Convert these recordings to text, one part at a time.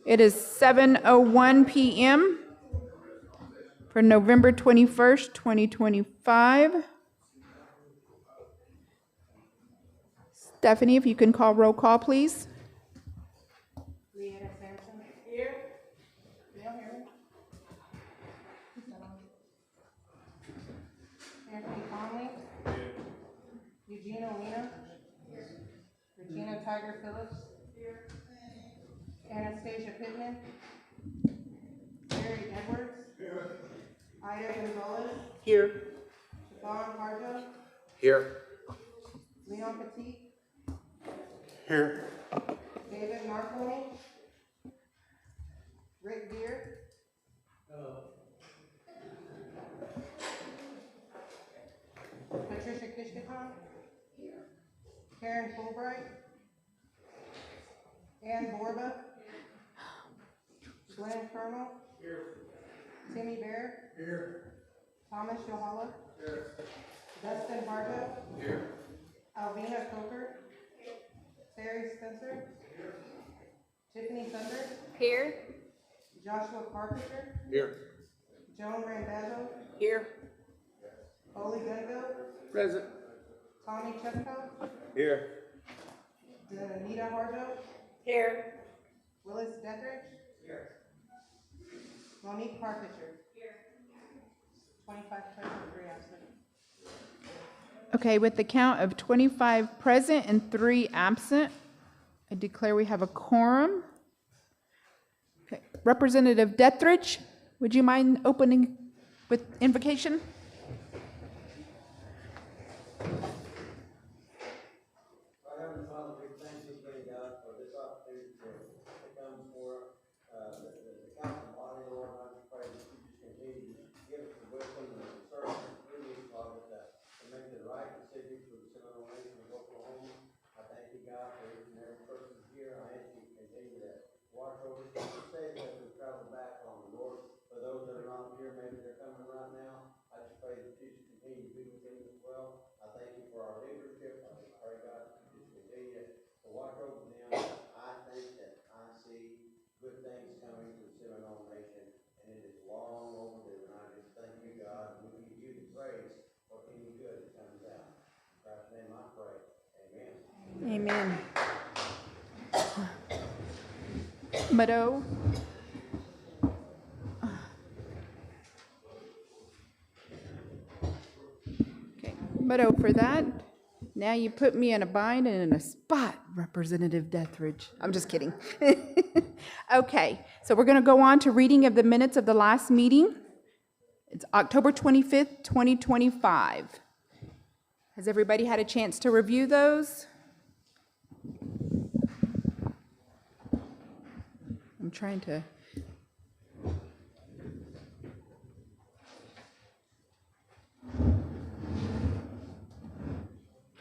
It is 7:01 p.m. for November 21st, 2025. Stephanie, if you can call roll call, please. Leanna Sampson. Here. Anthony Conley. Here. Eugenia Lena. Here. Regina Tiger Phillips. Here. Anastasia Pittman. Mary Edwards. Here. Ida Gonzalez. Here. Siobhan Harjo. Here. Leon Petit. Here. David Marconi. Rick Deere. Patricia Kishkaton. Karen Fulbright. Ann Borba. Glenn Colonel. Timmy Bear. Thomas Yohala. Dustin Harjo. Alvina Coker. Terry Spencer. Tiffany Thunder. Here. Joshua Carpenter. Here. Joan Randazzo. Here. Oli Gunville. Present. Tommy Chepko. Here. Danita Harjo. Here. Willis Deatherage. Here. Monique Carpenter. Here. 25 present, 3 absent. Okay, with the count of 25 present and 3 absent, I declare we have a quorum. Okay. Representative Deatherage, would you mind opening with invocation? Our Heavenly Father, we thank you, great God, for this opportunity to come before the council body, Lord. I just pray that you just continue to give us the wisdom and the discernment we need, Father, to make the right decision for the Seminole Nation of Oklahoma. I thank you, God, for each and every person here. I ask you to continue to watch over us and save us as we travel back on the Lord. For those that are not here, maybe they're coming right now. I just pray that you just continue to be with them as well. I thank you for our leadership. I just pray, God, that you just continue to watch over them. I think that I see good things coming to the Seminole Nation, and it is long overdue. And I just thank you, God, and we give you the praise for any good that comes out. In Christ's name I pray. Amen. Amen. Mado? Okay, Mado for that. Now you put me in a bind and in a spot, Representative Deatherage. I'm just kidding. Okay, so we're going to go on to reading of the minutes of the last meeting. It's October 25th, 2025. Has everybody had a chance to review those? I'm trying to.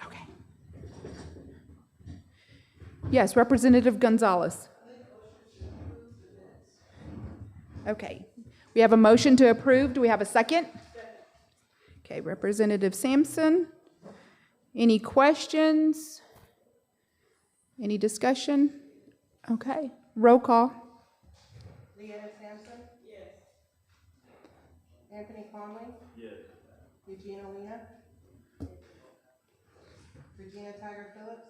Okay. Yes, Representative Gonzalez. Okay. We have a motion to approve. Do we have a second? Okay, Representative Sampson. Any questions? Any discussion? Okay, roll call. Leanna Sampson. Yes. Anthony Conley. Yes. Eugenia Lena. Regina Tiger Phillips.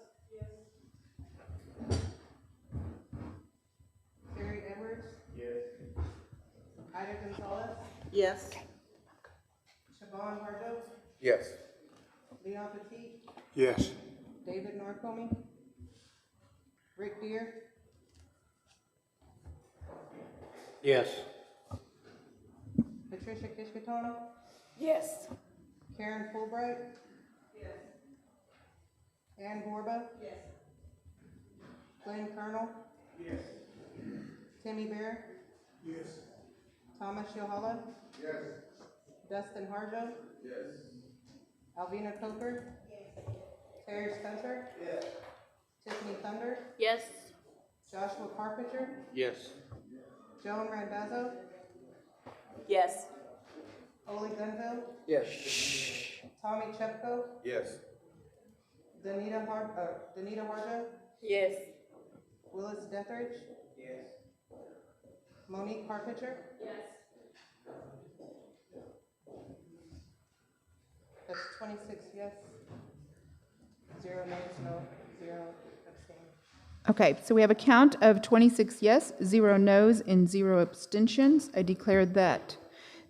Yes. Terry Edwards. Yes. Ida Gonzalez. Yes. Siobhan Harjo. Yes. Leon Petit. Yes. David Narcomi. Rick Deere. Yes. Patricia Kishkaton. Yes. Karen Fulbright. Yes. Ann Borba. Yes. Glenn Colonel. Yes. Timmy Bear. Yes. Thomas Yohala. Yes. Dustin Harjo. Yes. Alvina Coker. Yes. Terry Spencer. Yes. Tiffany Thunder. Yes. Joshua Carpenter. Yes. Joan Randazzo. Yes. Oli Gunville. Yes. Tommy Chepko. Yes. Danita Harjo. Yes. Willis Deatherage. Yes. Monique Carpenter. That's 26 yes, 0 no's, no, 0 abstain. Okay, so we have a count of 26 yes, 0 no's, and 0 abstentions. I declare that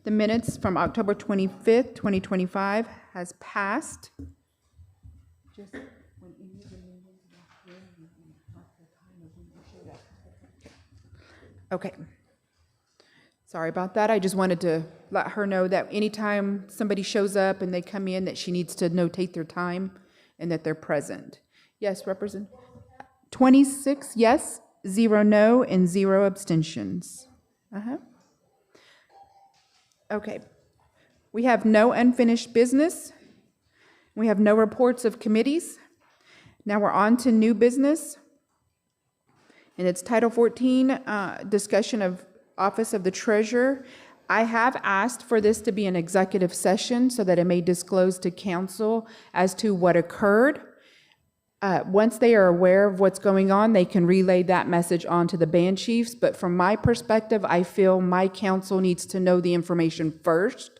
the minutes from October 25th, 2025 has passed. Okay. Sorry about that. I just wanted to let her know that anytime somebody shows up and they come in, that she needs to notate their time and that they're present. Yes, Representative? 26 yes, 0 no, and 0 abstentions. Okay. We have no unfinished business. We have no reports of committees. Now we're on to new business. And it's Title 14, discussion of Office of the Treasurer. I have asked for this to be an executive session so that it may disclose to council as to what occurred. Once they are aware of what's going on, they can relay that message on to the band chiefs. But from my perspective, I feel my council needs to know the information first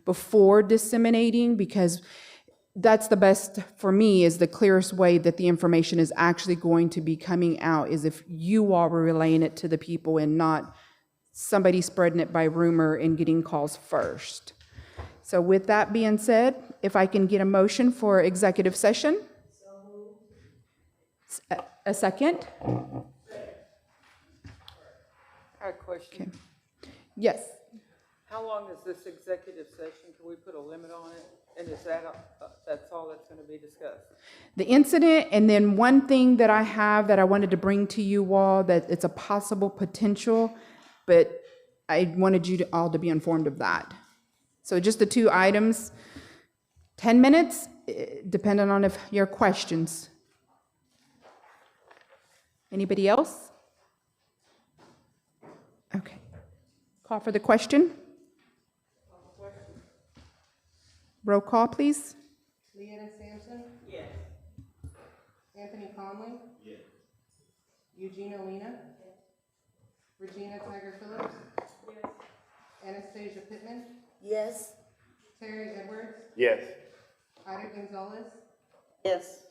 before disseminating, because that's the best for me, is the clearest way that the information is actually going to be coming out is if you all were relaying it to the people and not somebody spreading it by rumor and getting calls first. So with that being said, if I can get a motion for executive session. A second? I have a question. Okay. Yes. How long is this executive session? Can we put a limit on it? And is that, that's all that's going to be discussed? The incident, and then one thing that I have that I wanted to bring to you all, that it's a possible potential, but I wanted you all to be informed of that. So just the two items, 10 minutes, depending on if your questions. Anybody else? Okay. Call for the question. Roll call, please. Leanna Sampson. Yes. Anthony Conley. Yes. Eugenia Lena. Regina Tiger Phillips. Yes. Anastasia Pittman. Yes. Terry Edwards. Yes. Ida Gonzalez. Yes.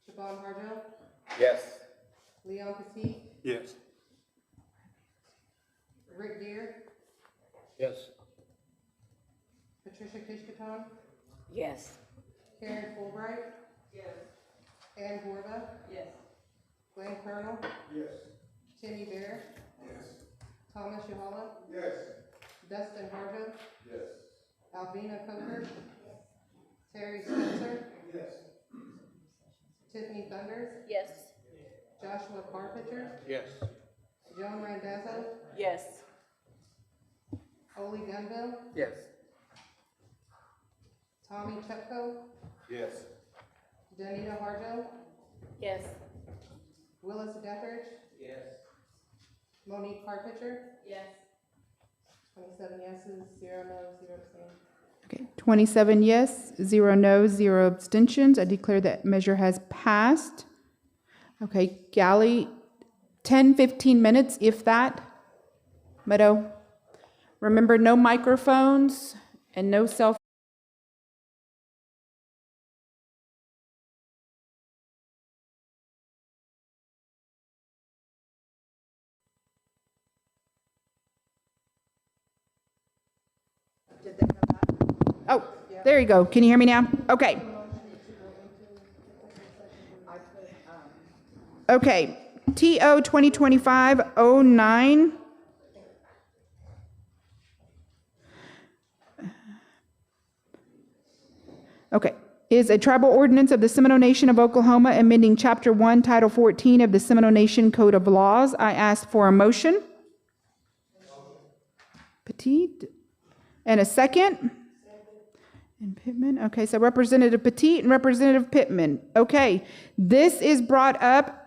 Siobhan Harjo. Yes. Leon Petit. Yes. Rick Deere. Yes. Patricia Kishkaton. Yes. Karen Fulbright. Yes. Ann Borba. Yes. Glenn Colonel. Yes. Timmy Bear. Yes. Thomas Yohala. Yes. Dustin Harjo. Yes. Alvina Coker. Terry Spencer. Yes. Tiffany Thunders. Yes. Joshua Carpenter. Yes. Joan Randazzo. Yes. Ole Gunville. Yes. Tommy Chepko. Yes. Danita Harjo. Yes. Willis Dethridge. Yes. Monique Carpenter. Yes. 27 yeses, 0 no's, 0 abstentions. Okay, 27 yes, 0 no, 0 abstentions. I declare that measure has passed. Okay, Galley, 10, 15 minutes, if that. Meadow, remember, no microphones and no cell. Oh, there you go. Can you hear me now? Okay. Okay, TO 2025-09. Okay, is a tribal ordinance of the Seminole Nation of Oklahoma amending Chapter 1, Title 14 of the Seminole Nation Code of Laws. I ask for a motion. Petit. And a second? And Pittman. Okay, so Representative Petit and Representative Pittman. Okay, this is brought up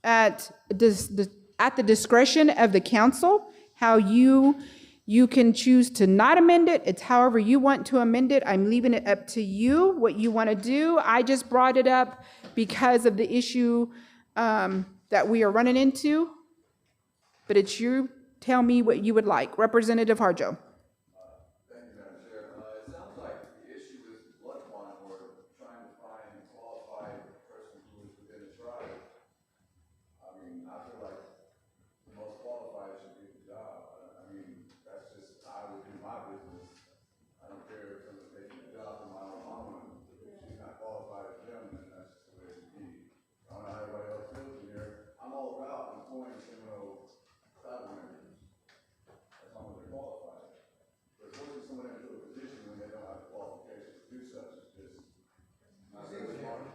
at the discretion of the council, how you can choose to not amend it. It's however you want to amend it. I'm leaving it up to you, what you want to do. I just brought it up because of the issue that we are running into. but it's you, tell me what you would like. Representative Harjo. Thank you, Madam Chair. It sounds like the issue is blood quantum, or trying to find a qualified person who is within the tribe. I mean, I feel like the most qualified should get the job. I mean, that's just how I would do my business. I don't care if someone's taking a job from my own mama. If she's not qualified as them, then that's just the way it should be. I don't know how everybody else feels in here. I'm all about employing Seminole tribal members, as long as they're qualified. But forcing someone into a position when they don't have the qualifications to do such is just not very smart.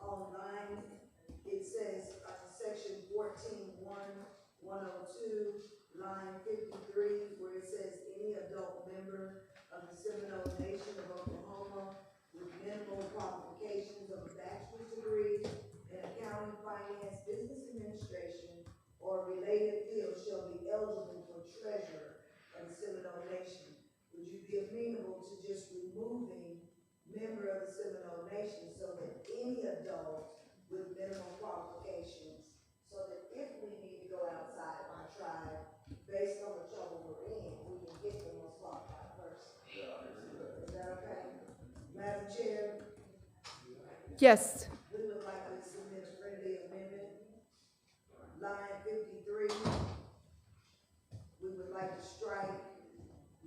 Online, it says, section 14.1.102, line 53, where it says, any adult member of the Seminole Nation of Oklahoma with minimal qualifications of a bachelor's degree in accounting, finance, business administration, or related field shall be eligible for treasurer of the Seminole Nation. Would you be amenable to just removing member of the Seminole Nation so that any adult with minimum qualifications, so that if we need to go outside of our tribe, based on the trouble we're in, we can get the most qualified person? Is that okay? Madam Chair, Yes. we would like to submit a friendly amendment. Line 53, we would like to strike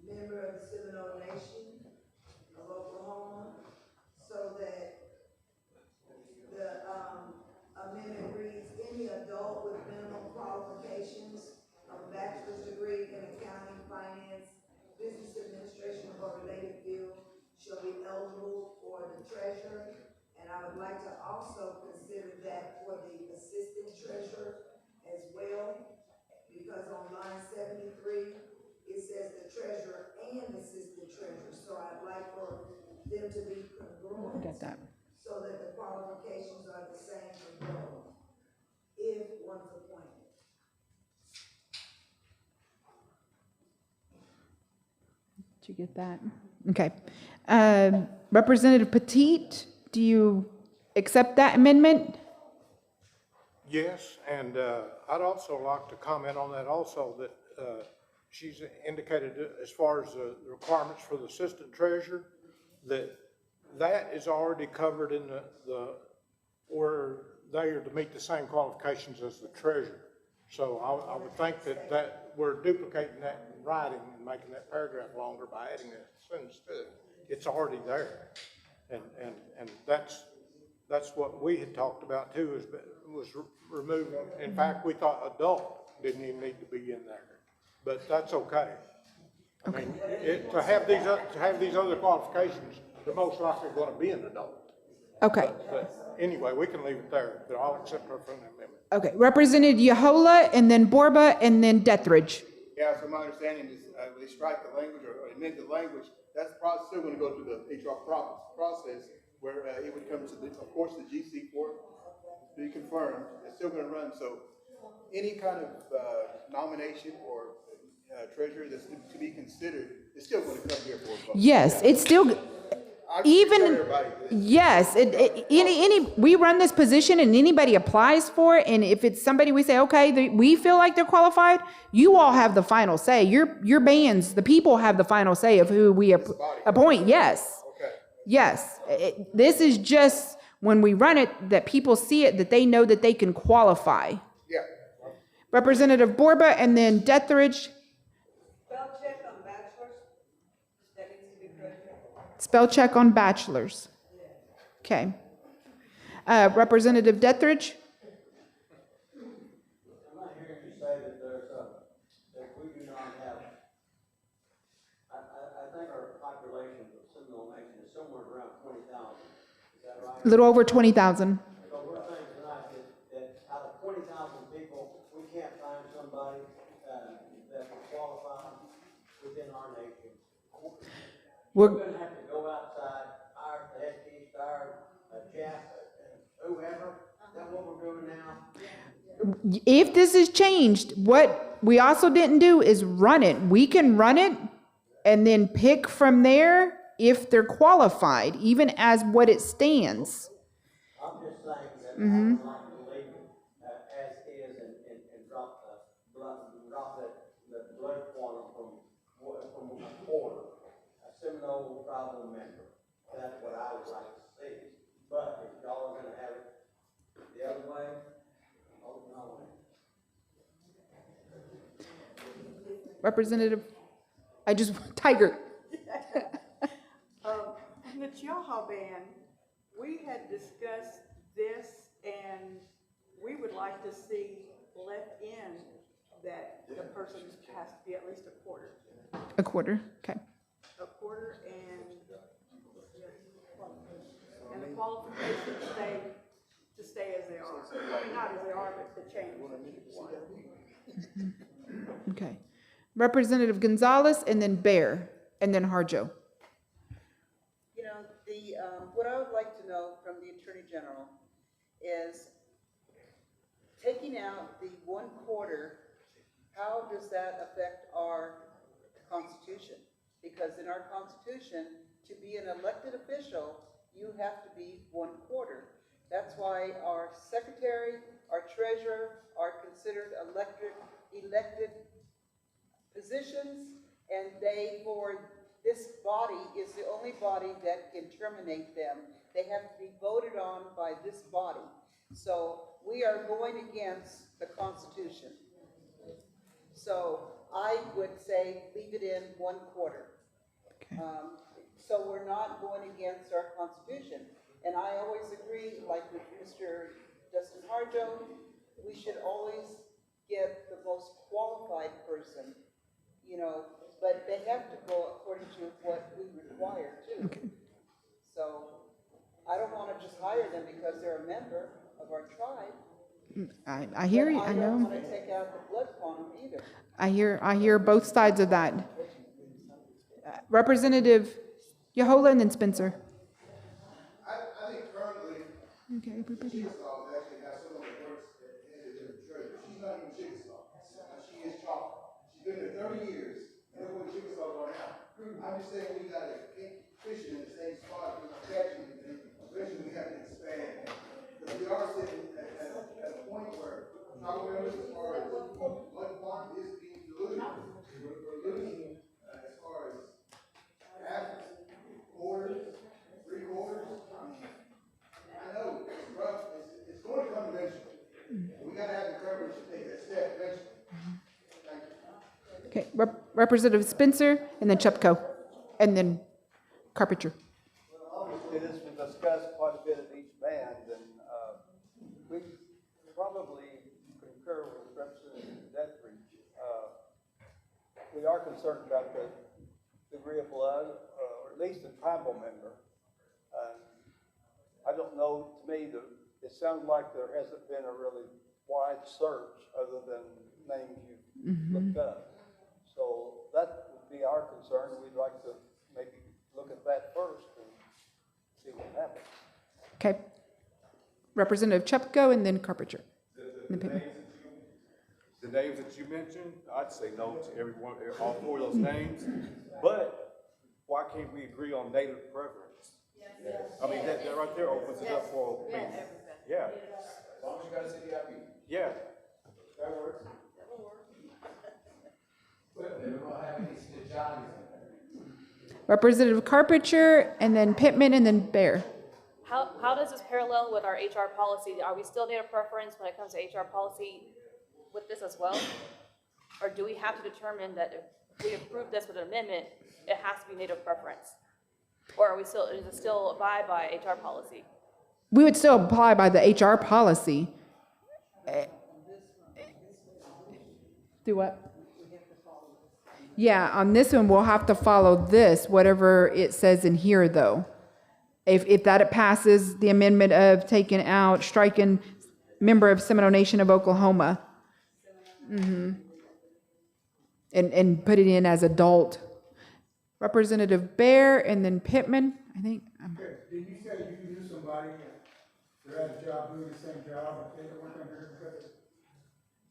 member of the Seminole Nation of Oklahoma, so that the, amendment reads, any adult with minimum qualifications of a bachelor's degree in accounting, finance, business administration, or related field shall be eligible for the treasurer. And I would like to also consider that for the assistant treasurer as well, because on line 73, it says the treasurer and assistant treasurer. So I'd like for them to be congruent. Got that. So that the qualifications are the same for both, if one's appointed. Did you get that? Okay. Representative Petite, do you accept that amendment? Yes, and I'd also like to comment on that also, that she's indicated as far as the requirements for the assistant treasurer, that is already covered in where they are to meet the same qualifications as the treasurer. So I would think that we're duplicating that in writing and making that paragraph longer by adding that sentence to it. It's already there. And that's what we had talked about too, was removing. In fact, we thought adult didn't even need to be in there, but that's okay. I mean, to have these other qualifications, they're most likely going to be an adult. Okay. But anyway, we can leave it there, but I'll accept her friendly amendment. Okay. Representative Yahola, and then Borba, and then Dethridge. Yeah, so my understanding is, they strike the language or amend the language, that's still gonna go through the HR process, where, it would come to of course, the GC court, to be confirmed, it's still gonna run, so any kind of, nomination or, treasurer that's to be considered, is still gonna come here for a vote. Yes, it's still, I can even, tell everybody this. yes, we run this position and anybody applies for it, and if it's somebody we say, okay, we feel like they're qualified, you all have the final say. Your bands, the people have the final say of who we appoint, yes. Okay. Yes, this is just when we run it, that people see it, that they know that they can qualify. Yeah. Representative Borba, and then Dethridge. Spell check on bachelor's, that needs to be corrected. Spell check on bachelors. Okay. Representative Dethridge? I'm not hearing you say that that we do not have, I think our population of Seminole Nation is somewhere around 20,000. Is that right? A little over 20,000. So we're saying tonight that out of 20,000 people, we can't find somebody, that will qualify within our nation. We're gonna have to go outside, our head chief, our Jeff, whoever, is that what we're doing now? If this is changed, what we also didn't do is run it. We can run it and then pick from there if they're qualified, even as what it stands. I'm just saying that I would like to leave it, as is and drop the blood quantum from a quarter, a Seminole tribal member. That's what I would like to see. But if y'all are gonna have it the other way, oh, no. Representative, Tiger. The Chiaha Band, we had discussed this, and we would like to see left in that the person has to be at least a quarter. A quarter, okay. A quarter and the qualifications stay as they are. I mean, not as they are, but to change. Okay. Representative Gonzalez, and then Bear, and then Harjo. You know, what I would like to know from the Attorney General is taking out the 1/4, how does that affect our Constitution? Because in our Constitution, to be an elected official, you have to be 1/4. That's why our secretary, our treasurer are considered elected positions, and this body is the only body that can terminate them. They have to be voted on by this body. So we are going against the Constitution. So I would say leave it in 1/4. Okay. So we're not going against our Constitution. And I always agree, like with Mr. Justin Harjo, we should always get the most qualified person, you know, but they have to go according to what we require too. Okay. So I don't want to just hire them because they're a member of our tribe. I hear you, I I don't know. want to take out the blood quantum either. I hear both sides of that. Representative Yahola, and then Spencer. I think currently, Okay, everybody. Chickasaw actually has someone that works at the treasurer. She's not even Chickasaw. She is Choctaw. She's been there 30 years, and look what Chickasaw are now. I'm just saying we gotta keep fishing in the same spot, we're not catching anything. Eventually we have to expand. Because we are sitting at a point where tribal members, as far as blood quantum is being diluted. We're losing as far as half, quarters, 3/4. I know it's rough. It's going to come eventually. We got to have the courage to take that step eventually. Thank you. Okay, Representative Spencer, and then Chupko, and then Carpenter. Well, obviously, this was discussed quite a bit at each band, and we probably concur with Representative Dethridge. We are concerned about the degree of blood, or at least a tribal member. I don't know, to me, it sounds like there hasn't been a really wide search other than names you've looked up. So that would be our concern. We'd like to maybe look at that first and see what happens. Okay. Representative Chupko, and then Carpenter. The names that you mentioned, I'd say no to everyone, all 4 of those names. But why can't we agree on native preference? I mean, that right there opens it up for, yeah. As long as you got a city ID. Yeah. That works. But they don't have any Johnny's in there. Representative Carpenter, and then Pittman, and then Bear. How does this parallel with our HR policy? Are we still native preference when it comes to HR policy with this as well? Or do we have to determine that if we approve this with an amendment, it has to be native preference? Or are we still, is it still abide by HR policy? We would still apply by the HR policy. Do what? Yeah, on this one, we'll have to follow this, whatever it says in here, though. If that passes the amendment of taking out, striking member of Seminole Nation of Oklahoma. And put it in as adult. Representative Bear, and then Pittman, I think. Did you say you knew somebody that had a job doing the same job, but they don't want to here because of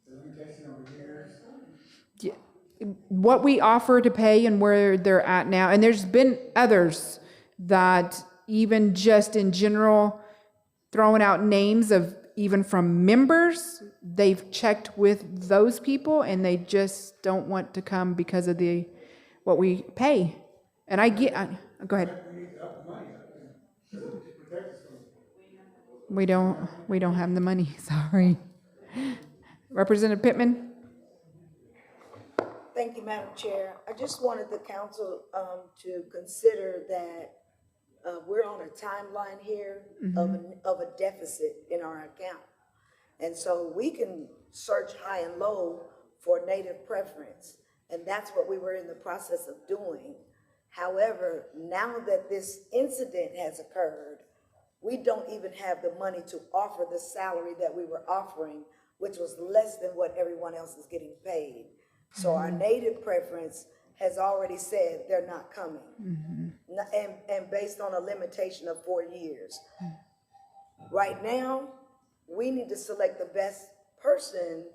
the limitation over years? what we offer to pay and where they're at now, and there's been others that even just in general, throwing out names of even from members, they've checked with those people and they just don't want to come because of what we pay. And go ahead. We don't have the money, sorry. Representative Pittman? Thank you, Madam Chair. I just wanted the council to consider that we're on a timeline here of a deficit in our account. And so we can search high and low for native preference, and that's what we were in the process of doing. However, now that this incident has occurred, we don't even have the money to offer the salary that we were offering, which was less than what everyone else is getting paid. So our native preference has already said they're not coming. And based on a limitation of 4 years. Right now, we need to select the best person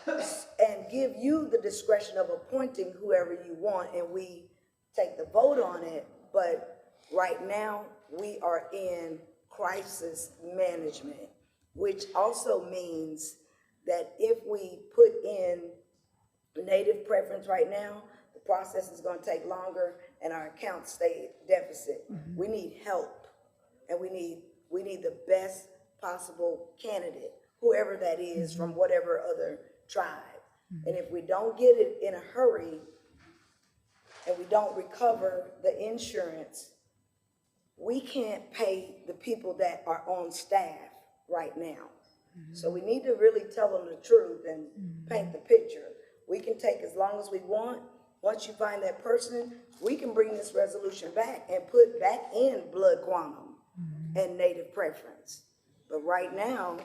and give you the discretion of appointing whoever you want, and we take the vote on it. But right now, we are in crisis management, which also means that if we put in native preference right now, the process is going to take longer and our accounts stay deficit. We need help, and we need the best possible candidate, whoever that is from whatever other tribe. And if we don't get it in a hurry and we don't recover the insurance, we can't pay the people that are on staff right now. So we need to really tell them the truth and paint the picture. We can take as long as we want. Once you find that person, we can bring this resolution back and put back in blood quantum and native preference. But right now,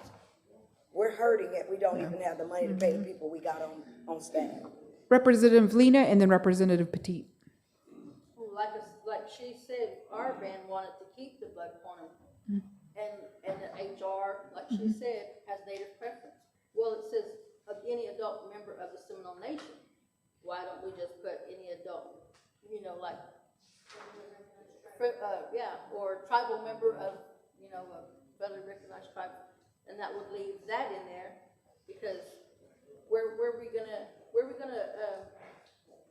we're hurting it. We don't even have the money to pay the people we got on staff. Representative Lena and then Representative Petit. Like she said, our band wanted to keep the blood quantum, and the HR, like she said, has native preference. Well, it says of any adult member of the Seminole Nation. Why don't we just put any adult, like, or tribal member of, a federally recognized tribe, and that would leave that in there, because where are we gonna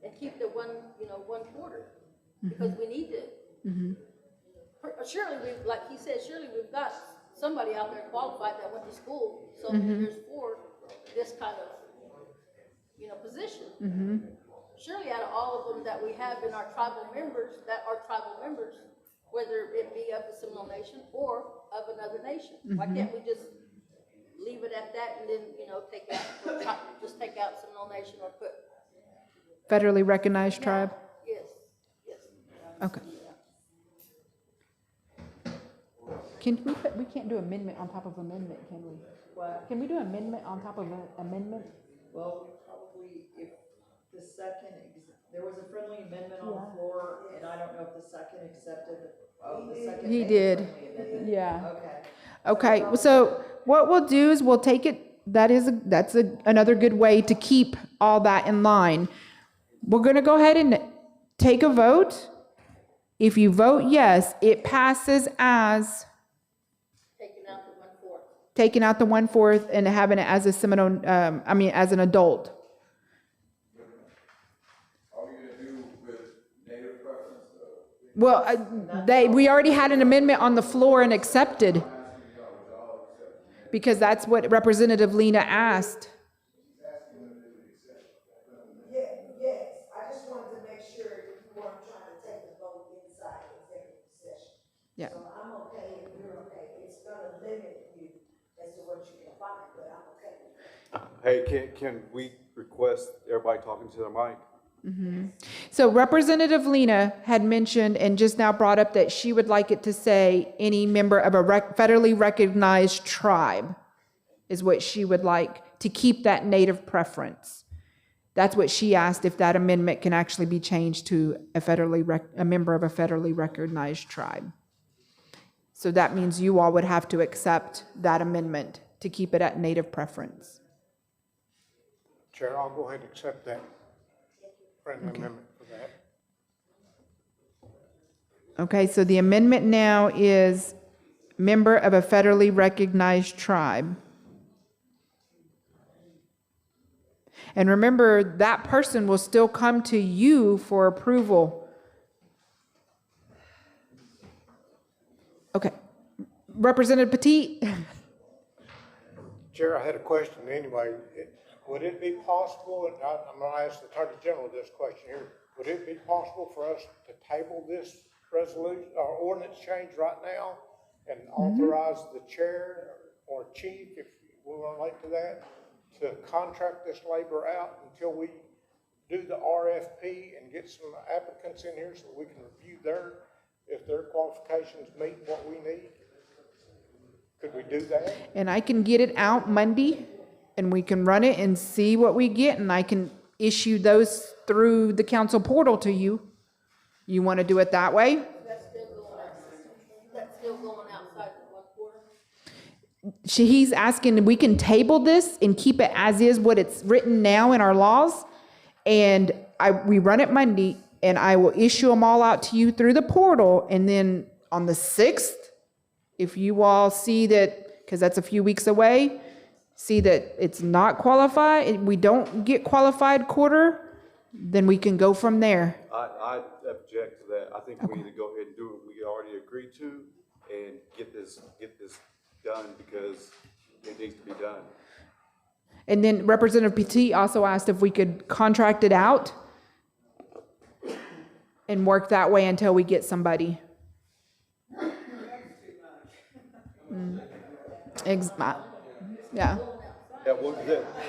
and keep the 1 quarter, because we need to. Surely like he said, surely we've got somebody out there qualified that went to school, so there's for this kind of, position. Surely out of all of them that we have in our tribal members, whether it be of the Seminole Nation or of another nation, why can't we just leave it at that and then, take out Seminole Nation or put Federally recognized tribe? Yes. Okay. We can't do amendment on top of amendment, can we? What? Can we do amendment on top of amendment? Well, probably if the second, there was a friendly amendment on the floor, and I don't know if the second accepted, the second. He made a did. friendly amendment. Yeah. Okay. Okay, so what we'll do is we'll take it, that's another good way to keep all that in line. We're gonna go ahead and take a vote. If you vote yes, it passes as taking out the 1/4 and having it as a Seminole, as an adult. Are we gonna do with native preference though? Well, we already had an amendment on the floor and accepted. Because that's what Representative Lena asked. Yes, I just wanted to make sure you weren't trying to take the vote inside executive session. Yeah. So I'm okay if you're okay. It's gonna limit you as to what you can find, but I'm okay. Hey, can we request everybody talking to their mic? So Representative Lena had mentioned and just now brought up that she would like it to say any member of a federally recognized tribe is what she would like to keep that native preference. That's what she asked, if that amendment can actually be changed to a member of a federally recognized tribe. So that means you all would have to accept that amendment to keep it at native preference. Chair, I'll go ahead and accept that. friendly amendment for that. Okay, so the amendment now is member of a federally recognized tribe. And remember, that person will still come to you for approval. Okay. Representative Petit? Chair, I had a question anyway. Would it be possible, and I'm gonna ask the Attorney General this question here, would it be possible for us to table this resolution or ordinance change right now and authorize the chair or chief, if we want to relate to that, to contract this labor out until we do the RFP and get some applicants in here so we can review if their qualifications meet what we need? Could we do that? And I can get it out Monday, and we can run it and see what we get, and I can issue those through the council portal to you. You want to do it that way? That's still going outside the 1/4? He's asking, we can table this and keep it as is, what it's written now in our laws. And we run it Monday, and I will issue them all out to you through the portal. And then on the 6th, if you all see that, because that's a few weeks away, see that it's not qualified, we don't get qualified quarter, then we can go from there. I object to that. I think we need to go ahead and do what we already agreed to and get this done because it needs to be done. And then Representative Petit also asked if we could contract it out and work that way until we get somebody. Yeah. Yeah, well,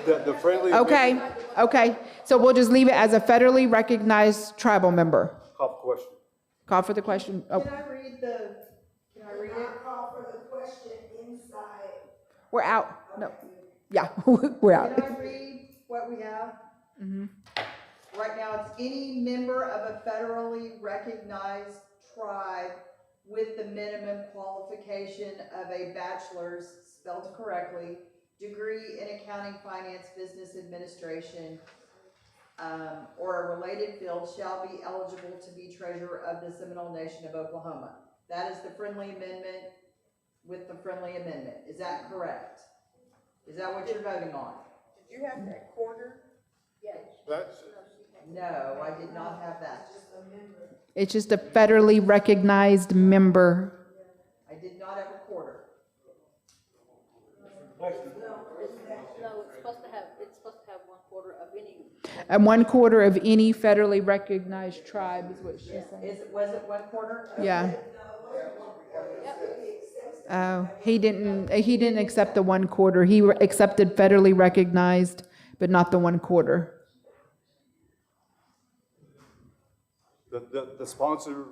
the friendly. Okay. So we'll just leave it as a federally recognized tribal member. Call for question. Call for the question. Oh, Can I read it? Call for the question inside. we're out. No. Yeah, we're out. Can I read what we have? Right now, it's any member of a federally recognized tribe with the minimum qualification of a bachelor's, spelled correctly, degree in accounting, finance, business administration, or a related field shall be eligible to be treasurer of the Seminole Nation of Oklahoma. That is the friendly amendment with the friendly amendment. Is that correct? Is that what you're voting on? Did you have that quarter? That's, No, I did not have that. It's just a federally recognized member. I did not have a quarter. No, it's supposed to have 1/4 of any. And 1/4 of any federally recognized tribe is what she said. Was it 1/4? Yeah. Oh, he didn't accept the 1/4. He accepted federally recognized, but not the 1/4. The sponsor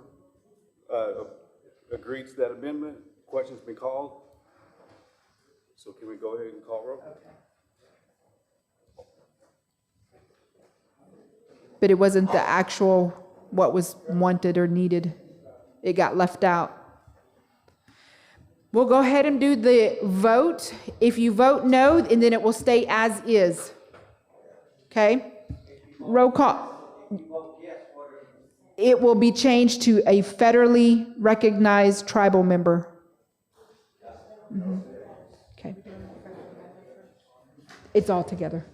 agreed to that amendment. Question's been called. So can we go ahead and call roll? But it wasn't the actual, what was wanted or needed. It got left out. We'll go ahead and do the vote. If you vote no, and then it will stay as is. Okay? Roll call. It will be changed to a federally recognized tribal member. Okay. It's all together.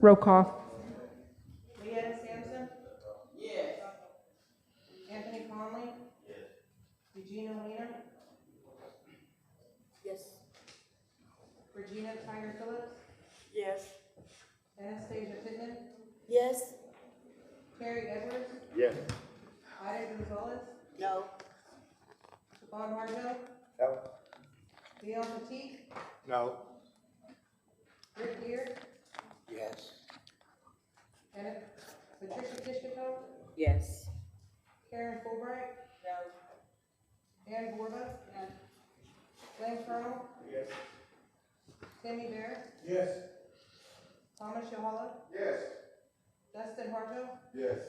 Roll call. Leanna Sampson? Yes. Anthony Conley? Yes. Regina Weiner? Yes. Regina Tyler Phillips? Yes. Anastasia Pittman? Yes. Terry Edwards? Yes. Ida Gonzalez? No. Stephon Marjo? no. Leon Petit? No. Rick Deer? Yes. Anna Patricia Fishkito? Yes. Karen Fulbright? No. Ann Borba? No. Glenn Colonel? Yes. Timmy Bear? Yes. Thomas Yohala? Yes. Dustin Harjo? Yes.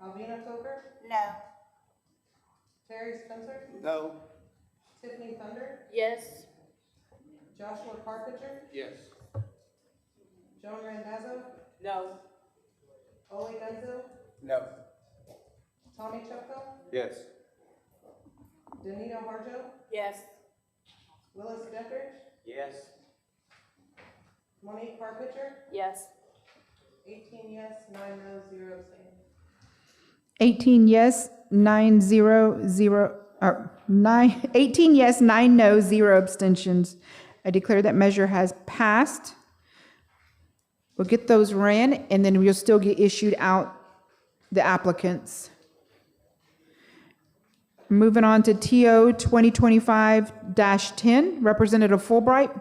Alvina Coker? No. Terry Spencer? No. Tiffany Thunder? Yes. Joshua Carpenter? Yes. Joan Randazzo? No. Ole Gunzel, No. Tommy Chupko, Yes. Danita Harjo, Yes. Willis Deckard, Yes. Monique Carpenter, Yes. 18 yes, 9 no, 0 abstain. 18 yes, 9 0 0, or 9, 18 yes, 9 no, 0 abstentions. I declare that measure has passed. We'll get those ran, and then we'll still get issued out the applicants. Moving on to TO 2025-10, Representative Fulbright.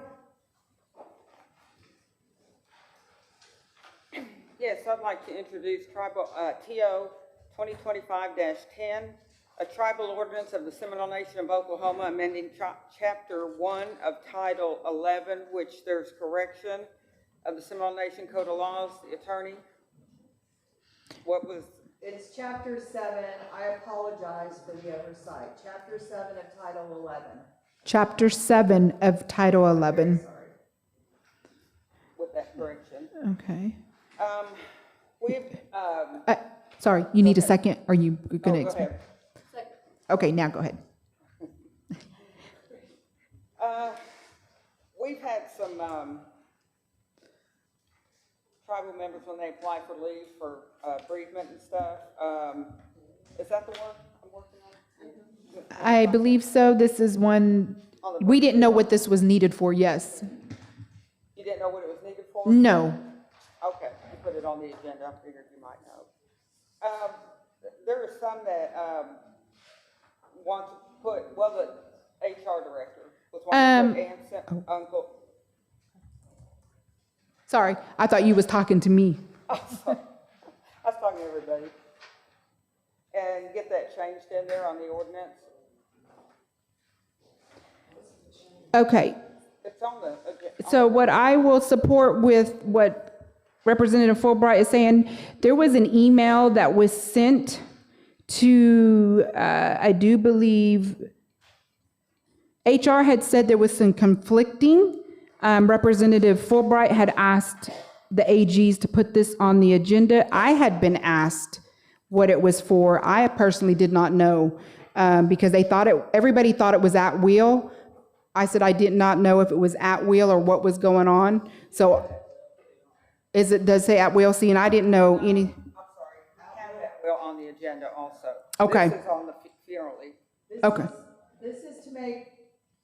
Yes, I'd like to introduce tribal, TO 2025-10, a tribal ordinance of the Seminole Nation of Oklahoma amending Chapter 1 of Title 11, which there's correction of the Seminole Nation Code of Laws. The attorney, what was, It's chapter 7, I apologize for the oversight, chapter 7 of title 11. Chapter 7 of Title 11. Sorry. with that correction? Okay. We've, Sorry, you need a second? Are you going to go explain? ahead. Okay, now go ahead. We've had some, tribal members when they apply for leave for, bereavement and stuff. Is that the one I'm working on? I believe so. This is one, we didn't know what this was needed for, yes. You didn't know what it was needed for? No. Okay, you put it on the agenda, I figured you might know. There are some that, want to put, well, the HR director was wanting to put uncle. Sorry, I thought you was talking to me. Oh, sorry. I was talking to everybody. And get that changed in there on the ordinance. Okay, It's on the, so what I will support with what Representative Fulbright is saying, there was an email that was sent to, I do believe, HR had said there was some conflicting. Representative Fulbright had asked the AGs to put this on the agenda. I had been asked what it was for. I personally did not know, because everybody thought it was at will. I said I did not know if it was at will or what was going on. So does say at will? See, and I didn't know any. I'm sorry, I have that bill on the agenda also. Okay. This is on the funeral leave. Okay. This is to make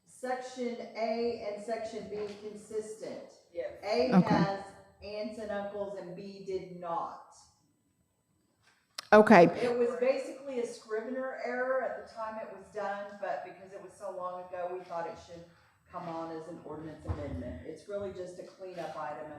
section A and section B consistent. Yes. A Okay. has aunts and uncles and B did not. Okay. It was basically a Scrivener error at the time it was done, but because it was so long ago, we thought it should come on as an ordinance amendment. It's really just a cleanup item.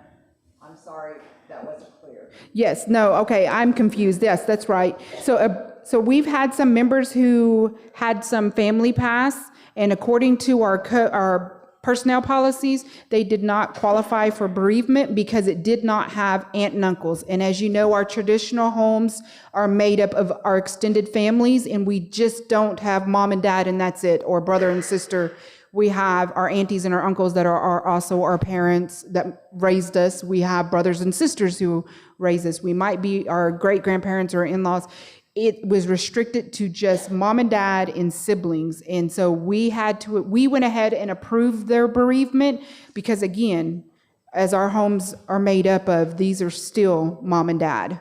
I'm sorry, that wasn't clear. Yes, no, okay, I'm confused. Yes, that's right. So we've had some members who had some family pass, and according to our personnel policies, they did not qualify for bereavement because it did not have aunt and uncles. And as you know, our traditional homes are made up of our extended families, and we just don't have mom and dad and that's it, or brother and sister. We have our aunties and our uncles that are also our parents that raised us. We have brothers and sisters who raised us. We might be our great-grandparents or in-laws. It was restricted to just mom and dad and siblings. And so we went ahead and approved their bereavement because, again, as our homes are made up of, these are still mom and dad.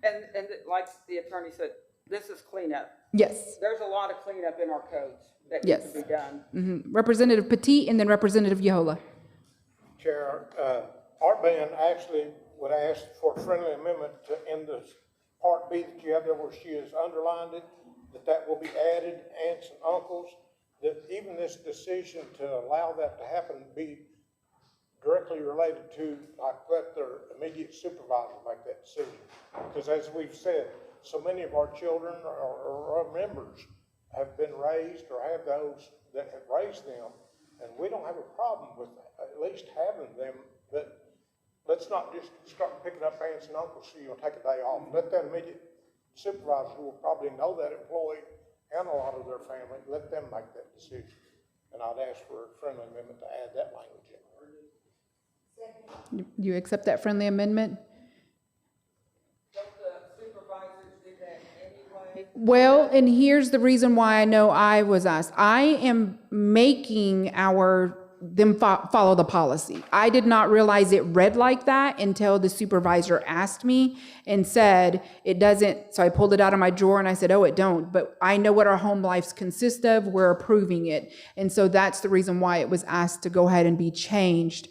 And like the attorney said, this is cleanup. Yes. There's a lot of cleanup in our codes that Yes. needs to be done. Representative Petit and then Representative Yehola. Chair, our band actually would ask for a friendly amendment to end this Part B that you have there where she has underlined it, that will be added, aunts and uncles, that even this decision to allow that to happen be directly related to, like, let their immediate supervisor make that decision. Because as we've said, so many of our children or our members have been raised or have those that have raised them, and we don't have a problem with at least having them, but let's not just start picking up aunts and uncles so you'll take a day off. Let that immediate supervisor, who will probably know that employee and a lot of their family, let them make that decision. And I'd ask for a friendly amendment to add that language in. You accept that friendly amendment? Go Well, and here's the reason why I know I was asked. I am making them follow the policy. I did not realize it read like that until the supervisor asked me and said, it doesn't. So I pulled it out of my drawer and I said, oh, it don't. But I know what our home lives consist of. We're approving it. And so that's the reason why it was asked to go ahead and be changed,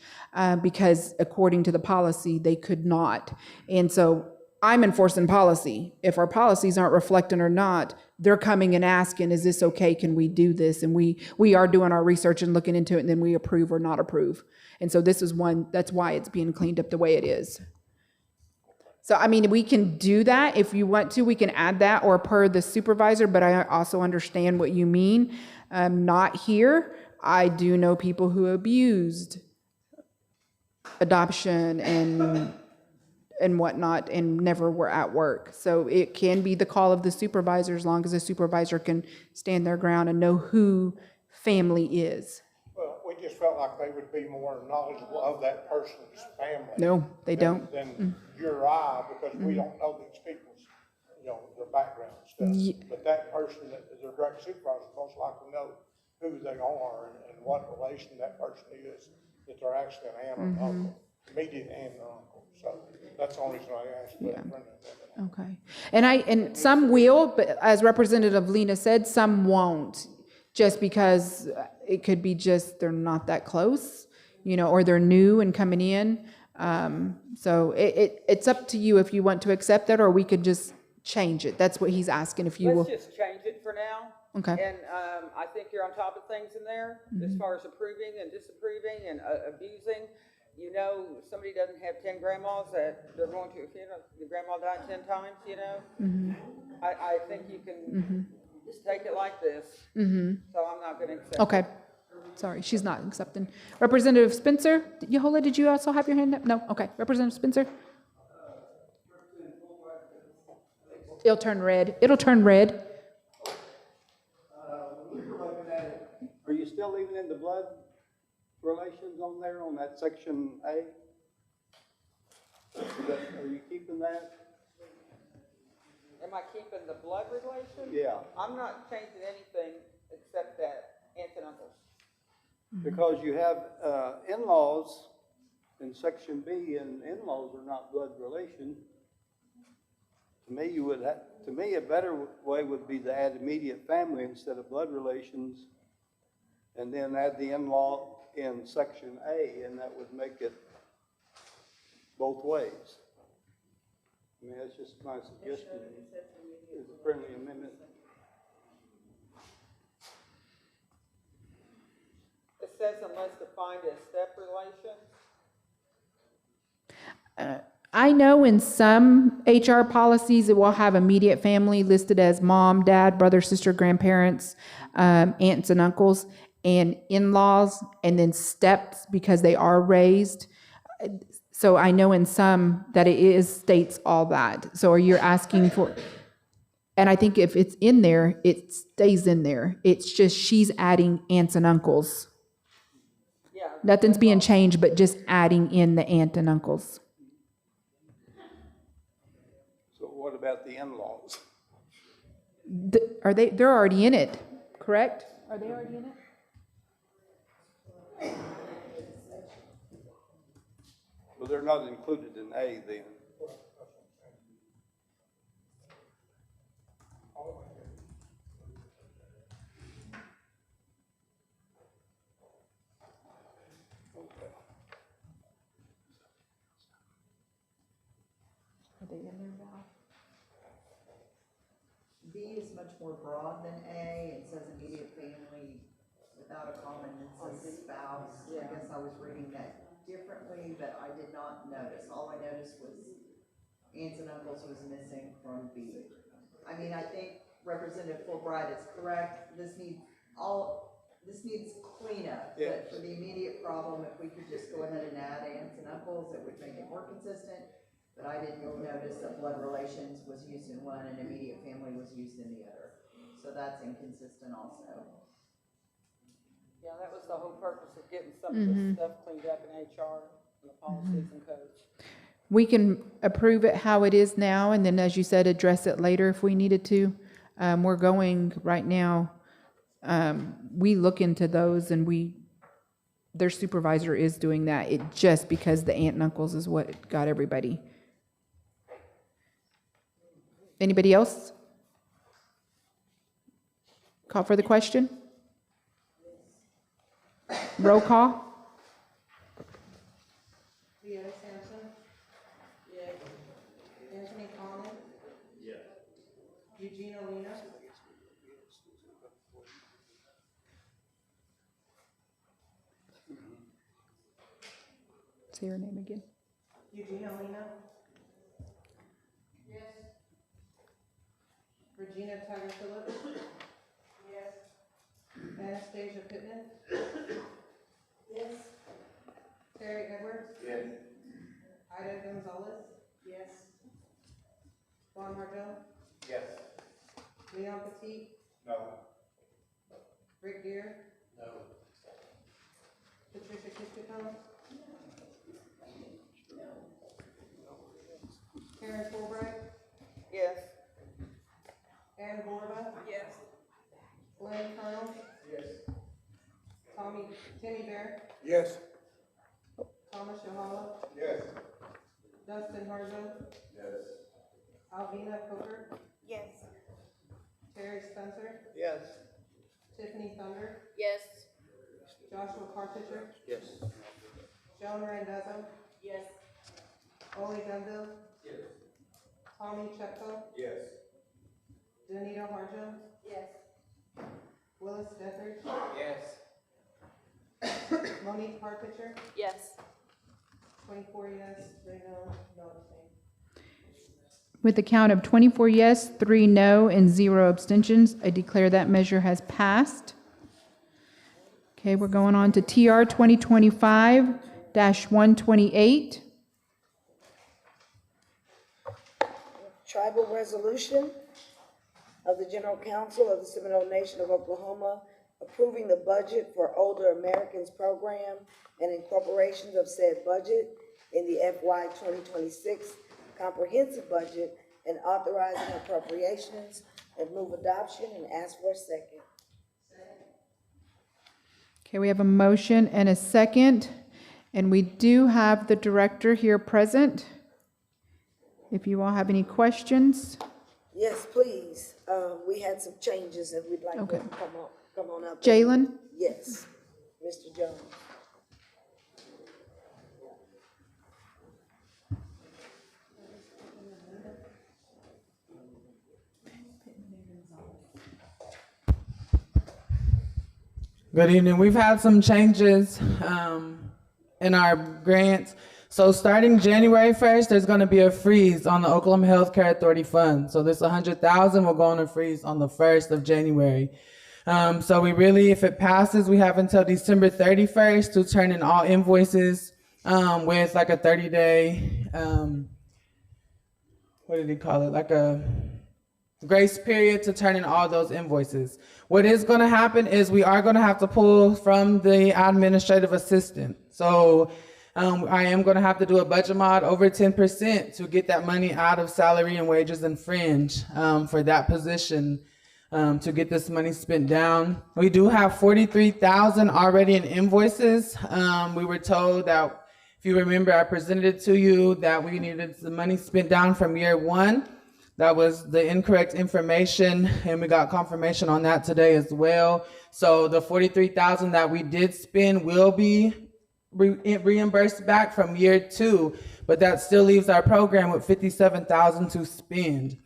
because according to the policy, they could not. And so I'm enforcing policy. If our policies aren't reflecting or not, they're coming and asking, is this okay? Can we do this? And we are doing our research and looking into it, and then we approve or not approve. And so this is one, that's why it's being cleaned up the way it is. So, I mean, we can do that if you want to. We can add that or per the supervisor, but I also understand what you mean. Not here. I do know people who abused adoption and whatnot and never were at work. So it can be the call of the supervisor as long as the supervisor can stand their ground and know who family is. Well, we just felt like they would be more knowledgeable of that person's family. No, they don't. Than you or I, because we don't know these people's, their background and stuff. But that person that is their direct supervisor most likely know who they are and what relation that person is, that they're actually an aunt or uncle, immediate aunt or uncle. So that's the only reason I asked. Yeah. Okay. And some will, but as Representative Lena said, some won't, just because it could be just they're not that close, or they're new and coming in. So it's up to you if you want to accept that, or we could just change it. That's what he's asking, if you will. Let's just change it for now. Okay. And I think you're on top of things in there, as far as approving and disapproving and abusing. Somebody doesn't have 10 grandmas that they're going to, the grandma died 10 times, I think you can just take it like this. So I'm not going to accept it. Okay. Sorry, she's not accepting. Representative Spencer, Yehola, did you also have your hand up? No? Okay. Representative Spencer? It'll turn red. It'll turn red. Are you still leaving in the blood relations on there, on that section A? Are you keeping that? Am I keeping the blood relation? Yeah. I'm not changing anything except that aunts and uncles. Because you have in-laws in section B, and in-laws are not blood relation. To me, a better way would be to add immediate family instead of blood relations, and then add the in-law in section A, and that would make it both ways. I mean, that's just my suggestion. It's a friendly amendment. It says unless defined as step relation. I know in some HR policies it will have immediate family listed as mom, dad, brother, sister, grandparents, aunts and uncles, and in-laws, and then steps because they are raised. So I know in some that it states all that. So are you asking for, and I think if it's in there, it stays in there. It's just she's adding aunts and uncles. Yeah. Nothing's being changed, but just adding in the aunt and uncles. So what about the in-laws? They're already in it, correct? Are they already in it? Well, they're not included in A then. Are they in there now? B is much more broad than A. It says immediate family without a comment. It says spouse. I guess I was reading that differently, but I did not notice. All I noticed was aunts and uncles was missing from B. I mean, I think Representative Fulbright is correct. This needs cleanup. Yes. But for the immediate problem, if we could just go ahead and add aunts and uncles, it would make it more consistent. But I didn't notice that blood relations was used in one and immediate family was used in the other. So that's inconsistent also. Yeah, that was the whole purpose of getting some of this stuff cleaned up in HR and the policies and codes. We can approve it how it is now, and then, as you said, address it later if we needed to. We're going right now, we look into those and their supervisor is doing that. It just because the aunt and uncles is what got everybody. Anybody else? Call for the question? Roll call? Leah Sampson. Yes. Anthony Conlon. Yes. Eugene Olina. Say your name again. Eugene Olina. Yes. Regina Tiger Phillips. Yes. Anastasia Pittman. Yes. Terry Edwards. Yes. Ida Gonzalez. Yes. Juan Martel. Yes. Leon Petit. No. Rick Deer. No. Patricia Kiscoton. Karen Fulbright. Yes. Ann Borba. Yes. Glenn Colonel. Yes. Timmy Bear. Yes. Thomas Yohala. Yes. Dustin Harjo. Yes. Alvina Coker. Yes. Terry Spencer. Yes. Tiffany Thunder. Yes. Joshua Carpenter. Yes. Joan Randazzo. Yes. Ole Gunville. Yes. Tommy Chepko. Yes. Danita Harjo. Yes. Willis Dethridge. Yes. Monique Parkitcher. Yes. 24 yes, 3 no, no abstain. With a count of 24 yes, 3 no, and 0 abstentions, I declare that measure has passed. Okay, we're going on to TR 2025-128. Tribal resolution of the General Council of the Seminole Nation of Oklahoma approving the budget for Older Americans Program and incorporations of said budget in the FY 2026 comprehensive budget and authorizing appropriations, and move adoption and ask for a second. Okay, we have a motion and a second, and we do have the director here present. If you all have any questions. Yes, please. We had some changes and we'd like Okay. to come on up. Jalen? Yes, Mr. Jones. Good evening. We've had some changes in our grants. So starting January 1st, there's going to be a freeze on the Oklahoma Healthcare Authority fund. So this $100,000 will go on a freeze on the 1st of January. So we really, if it passes, we have until December 31st to turn in all invoices with like a 30-day, what did he call it? Like a grace period to turn in all those invoices. What is going to happen is we are going to have to pull from the administrative assistant. So I am going to have to do a budget mod over 10% to get that money out of salary and wages and fringe for that position to get this money spent down. We do have 43,000 already in invoices. We were told that, if you remember, I presented it to you that we needed the money spent down from year 1. That was the incorrect information, and we got confirmation on that today as well. So the 43,000 that we did spend will be reimbursed back from year 2, but that still leaves our program with 57,000 to spend.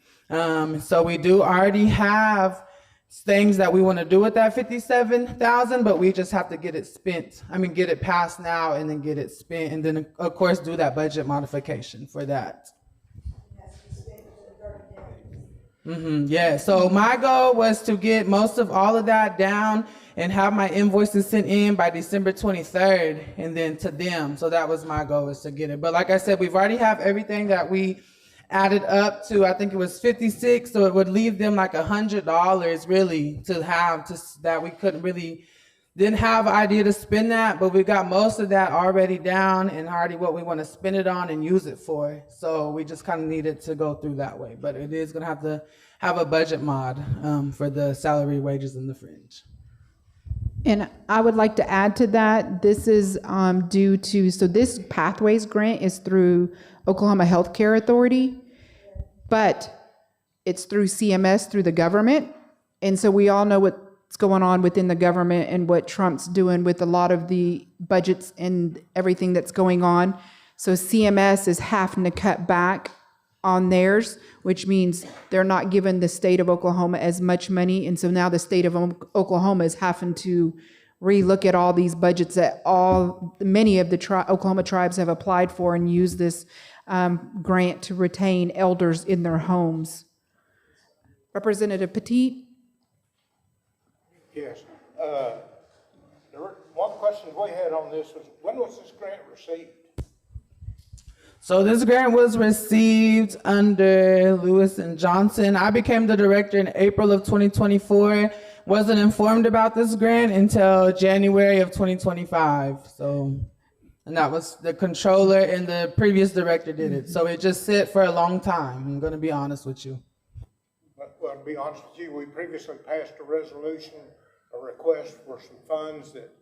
So we do already have things that we want to do with that 57,000, but we just have to get it spent. Get it passed now and then get it spent, and then of course do that budget modification for that. Yeah, so my goal was to get most of all of that down and have my invoices sent in by December 23rd and then to them. So that was my goal, is to get it. But like I said, we've already have everything that we added up to, I think it was 56. So it would leave them like $100 really to have that we didn't have an idea to spend that, but we got most of that already down and already what we want to spend it on and use it for. So we just kind of needed to go through that way, but it is going to have to have a budget mod for the salary, wages, and the fringe. And I would like to add to that, this is due to, so this Pathways grant is through Oklahoma Healthcare Authority, but it's through CMS, through the government. And so we all know what's going on within the government and what Trump's doing with a lot of the budgets and everything that's going on. So CMS is having to cut back on theirs, which means they're not giving the state of Oklahoma as much money. And so now the state of Oklahoma is having to relook at all these budgets that many of the Oklahoma tribes have applied for and use this grant to retain elders in their homes. Representative Petit? Yes. One question we had on this was, when was this grant received? So this grant was received under Lewis and Johnson. I became the director in April of 2024. Wasn't informed about this grant until January of 2025. So, and that was the controller and the previous director did it. So it just sit for a long time. I'm going to be honest with you. Well, to be honest with you, we previously passed a resolution, a request for some funds that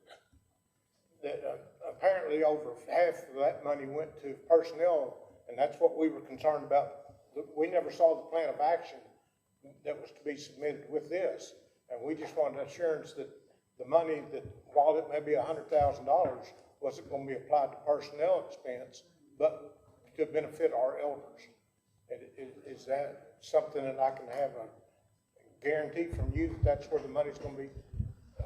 apparently over half of that money went to personnel, and that's what we were concerned about. We never saw the plan of action that was to be submitted with this, and we just wanted assurance that the money, that while it may be $100,000, wasn't going to be applied to personnel expense, but to benefit our elders. Is that something that I can have a guarantee from you that that's where the money's going to be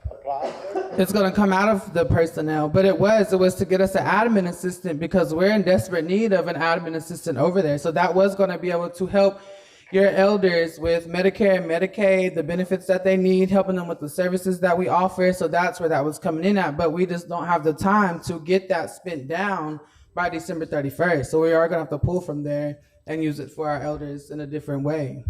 applied to? It's going to come out of the personnel, but it was to get us an admin assistant because we're in desperate need of an admin assistant over there. So that was going to be able to help your elders with Medicare and Medicaid, the benefits that they need, helping them with the services that we offer. So that's where that was coming in at, but we just don't have the time to get that spent down by December 31st. So we are going to have to pull from there and use it for our elders in a different way.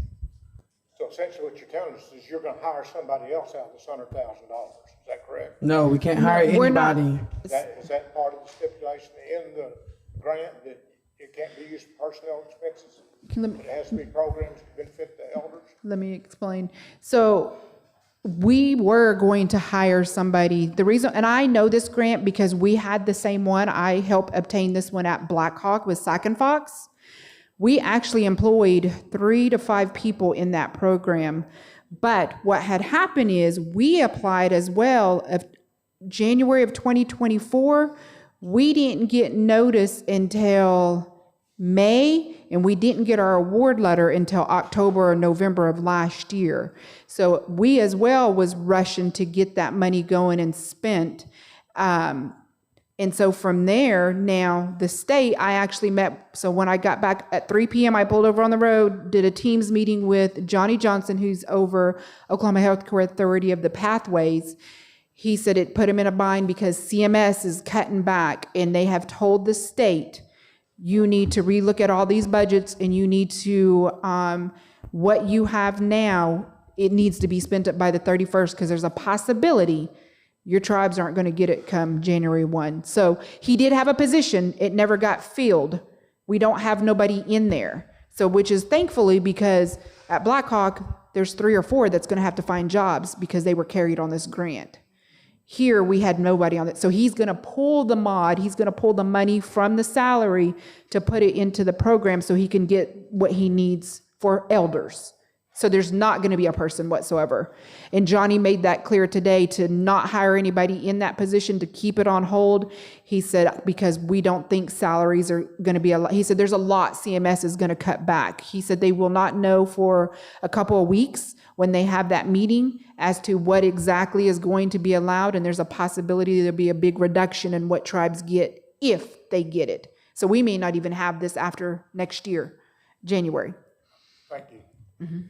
So essentially what you're telling us is you're going to hire somebody else out of this $100,000. Is that correct? No, we can't hire anybody. Is that part of the stipulation in the grant, that it can't be used for personnel expenses? It has to be programs to benefit the elders? Let me explain. So we were going to hire somebody. The reason, and I know this grant because we had the same one. I helped obtain this one at Blackhawk with Sac and Fox. We actually employed 3 to 5 people in that program. But what had happened is we applied as well of January of 2024. We didn't get notice until May, and we didn't get our award letter until October or November of last year. So we as well was rushing to get that money going and spent. And so from there, now the state, I actually met, so when I got back at 3 p.m., I pulled over on the road, did a Teams meeting with Johnny Johnson, who's over Oklahoma Healthcare Authority of the Pathways. He said it put him in a bind because CMS is cutting back, and they have told the state, you need to relook at all these budgets, and you need to, what you have now, it needs to be spent up by the 31st, because there's a possibility your tribes aren't going to get it come January 1. So he did have a position. It never got filled. We don't have nobody in there. So, which is thankfully, because at Blackhawk, there's 3 or 4 that's going to have to find jobs because they were carried on this grant. Here, we had nobody on it. So he's going to pull the mod. He's going to pull the money from the salary to put it into the program so he can get what he needs for elders. So there's not going to be a person whatsoever. And Johnny made that clear today to not hire anybody in that position, to keep it on hold. He said, because we don't think salaries are going to be a lot. He said, there's a lot CMS is going to cut back. He said they will not know for a couple of weeks when they have that meeting as to what exactly is going to be allowed. And there's a possibility there'll be a big reduction in what tribes get if they get it. So we may not even have this after next year, January. Thank you. Mm-hmm.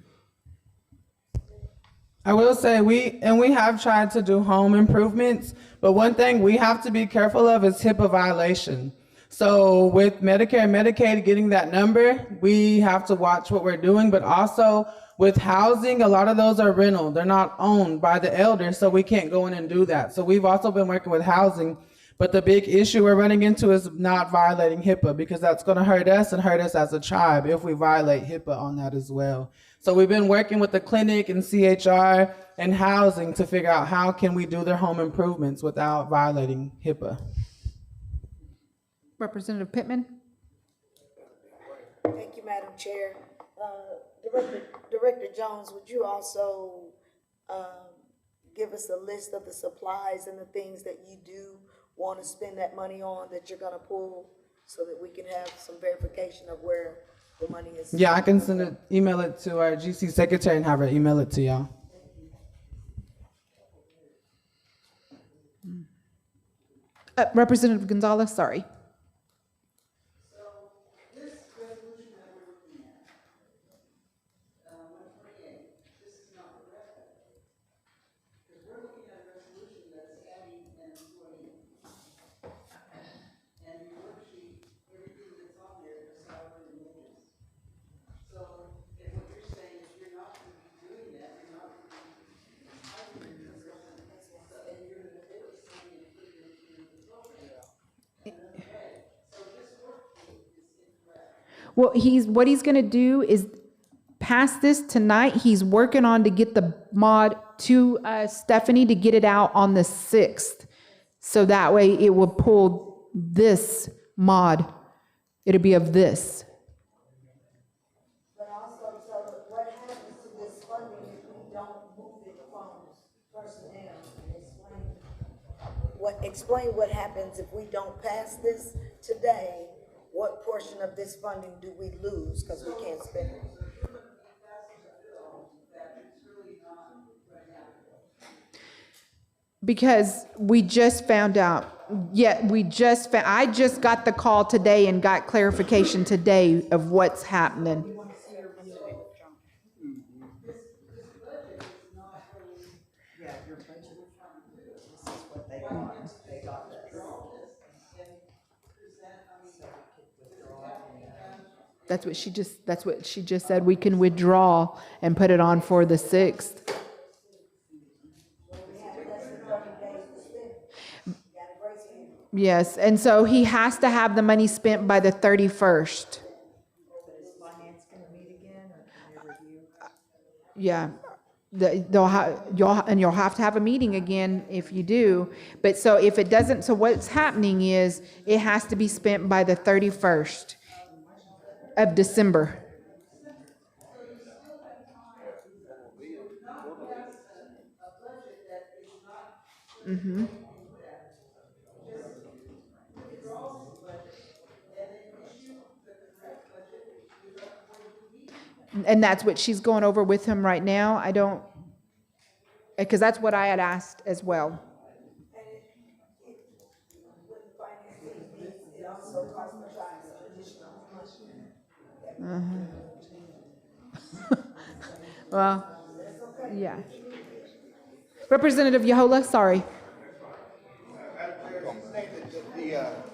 I will say we have tried to do home improvements, but one thing we have to be careful of is HIPAA violation. So with Medicare and Medicaid getting that number, we have to watch what we're doing, but also with housing, a lot of those are rental. They're not owned by the elders, so we can't go in and do that. So we've also been working with housing, But the big issue we're running into is not violating HIPAA, because that's going to hurt us and hurt us as a tribe if we violate HIPAA on that as well. So we've been working with the clinic and CHR and housing to figure out how can we do their home improvements without violating HIPAA. Representative Pittman? Thank you, Madam Chair. Director Jones, would you also give us a list of the supplies and the things that you do want to spend that money on that you're going to pull, so that we can have some verification of where the money is? Yeah, I can email it to our GC secretary and have her email it to y'all. Representative Gonzalez, sorry. Well, what he's gonna do is pass this tonight. He's working on to get the mod to Stephanie to get it out on the 6th. So that way it will pull this mod. It'll be of this. But also, so what happens to this funding if we don't move it from personnel? Explain what happens if we don't pass this today. What portion of this funding do we lose because we can't spend it? Because we just found out, I just got the call today and got clarification today of what's happening. That's what she just said. We can withdraw and put it on for the 6th. Yes, and so he has to have the money spent by the 31st. Yeah, you'll have to have a meeting again if you do. But so if it doesn't, so what's happening is it has to be spent by the 31st of December. Mm-hmm. And that's what she's going over with him right now. Because that's what I had asked as well. Well, yeah. Representative Yahola, sorry.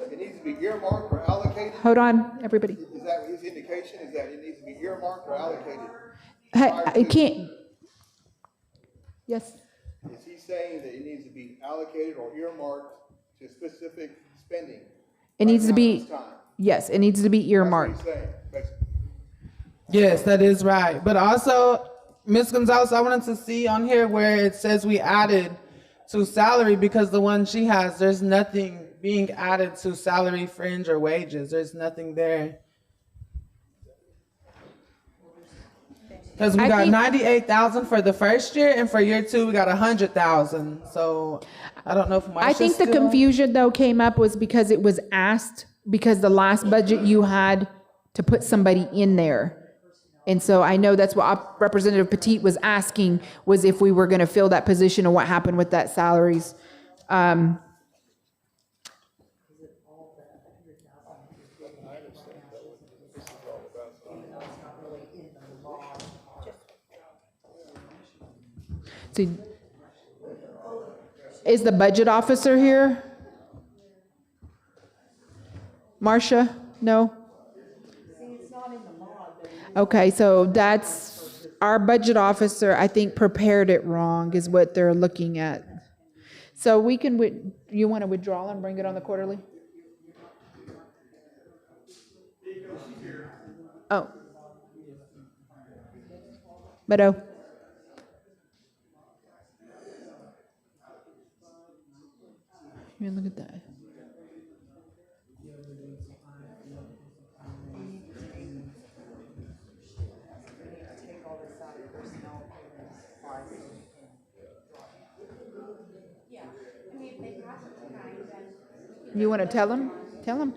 It needs to be earmarked or allocated? Hold on, everybody. Is that his indication, is that it needs to be earmarked or allocated? I can't. Yes. Is he saying that it needs to be allocated or earmarked to specific spending? It needs to right now be, at this time? yes, it needs to be earmarked. That's what he's saying, basically. Yes, that is right. But also, Ms. Gonzalez, I wanted to see on here where it says we added to salary, because the one she has, there's nothing being added to salary, fringe, or wages. There's nothing there. Because we got 98,000 for the first year, and for year 2 we got 100,000. So I don't know if I think the confusion though came up was because it was asked, because the last budget you had to put somebody in there. And so I know that's what Representative Petit was asking, was if we were going to fill that position and what happened with that salaries. See, is the budget officer here? Marcia? No? Okay, so that's, our budget officer, I think, prepared it wrong, is what they're looking at. So we can, you want to withdraw and bring it on the quarterly? Oh. Meadow? Here, look at that. You want to tell him? Tell him.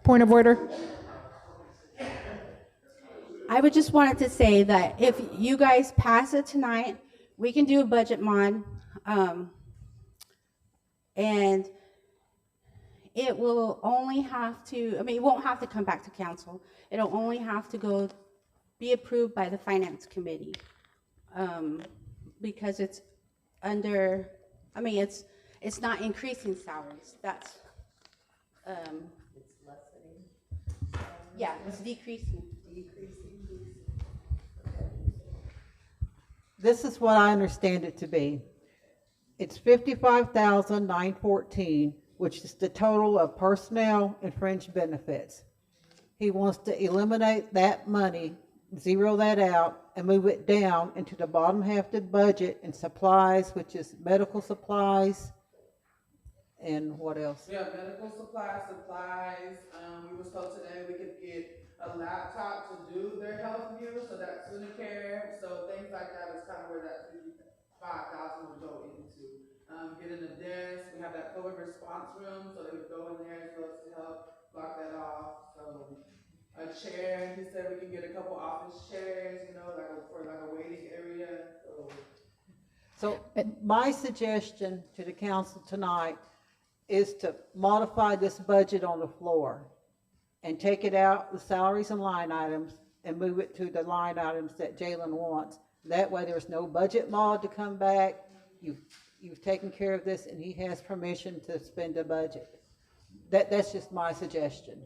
Point of order. I would just wanted to say that if you guys pass it tonight, we can do a budget mod. And it will only have to, I mean, it won't have to come back to council. It'll only have to be approved by the finance committee. Because it's under, I mean, it's not increasing salaries. That's, yeah, it's decreasing. This is what I understand it to be. It's $55,914, which is the total of personnel and fringe benefits. He wants to eliminate that money, zero that out, and move it down into the bottom half of the budget and supplies, which is medical supplies, and what else? Yeah, medical supplies. We was told today we could get a laptop to do their health view, so that's Unicare. So things like that is kind of where that $5,000 would go into. Getting a desk, we have that COVID response room, so they would go in there as well to help block that off. So a chair, he said we can get a couple office chairs, you know, for a waiting area. So my suggestion to the council tonight is to modify this budget on the floor and take it out, the salaries and line items, and move it to the line items that Jalen wants. That way there's no budget mod to come back. You've taken care of this, and he has permission to spend the budget. That's just my suggestion.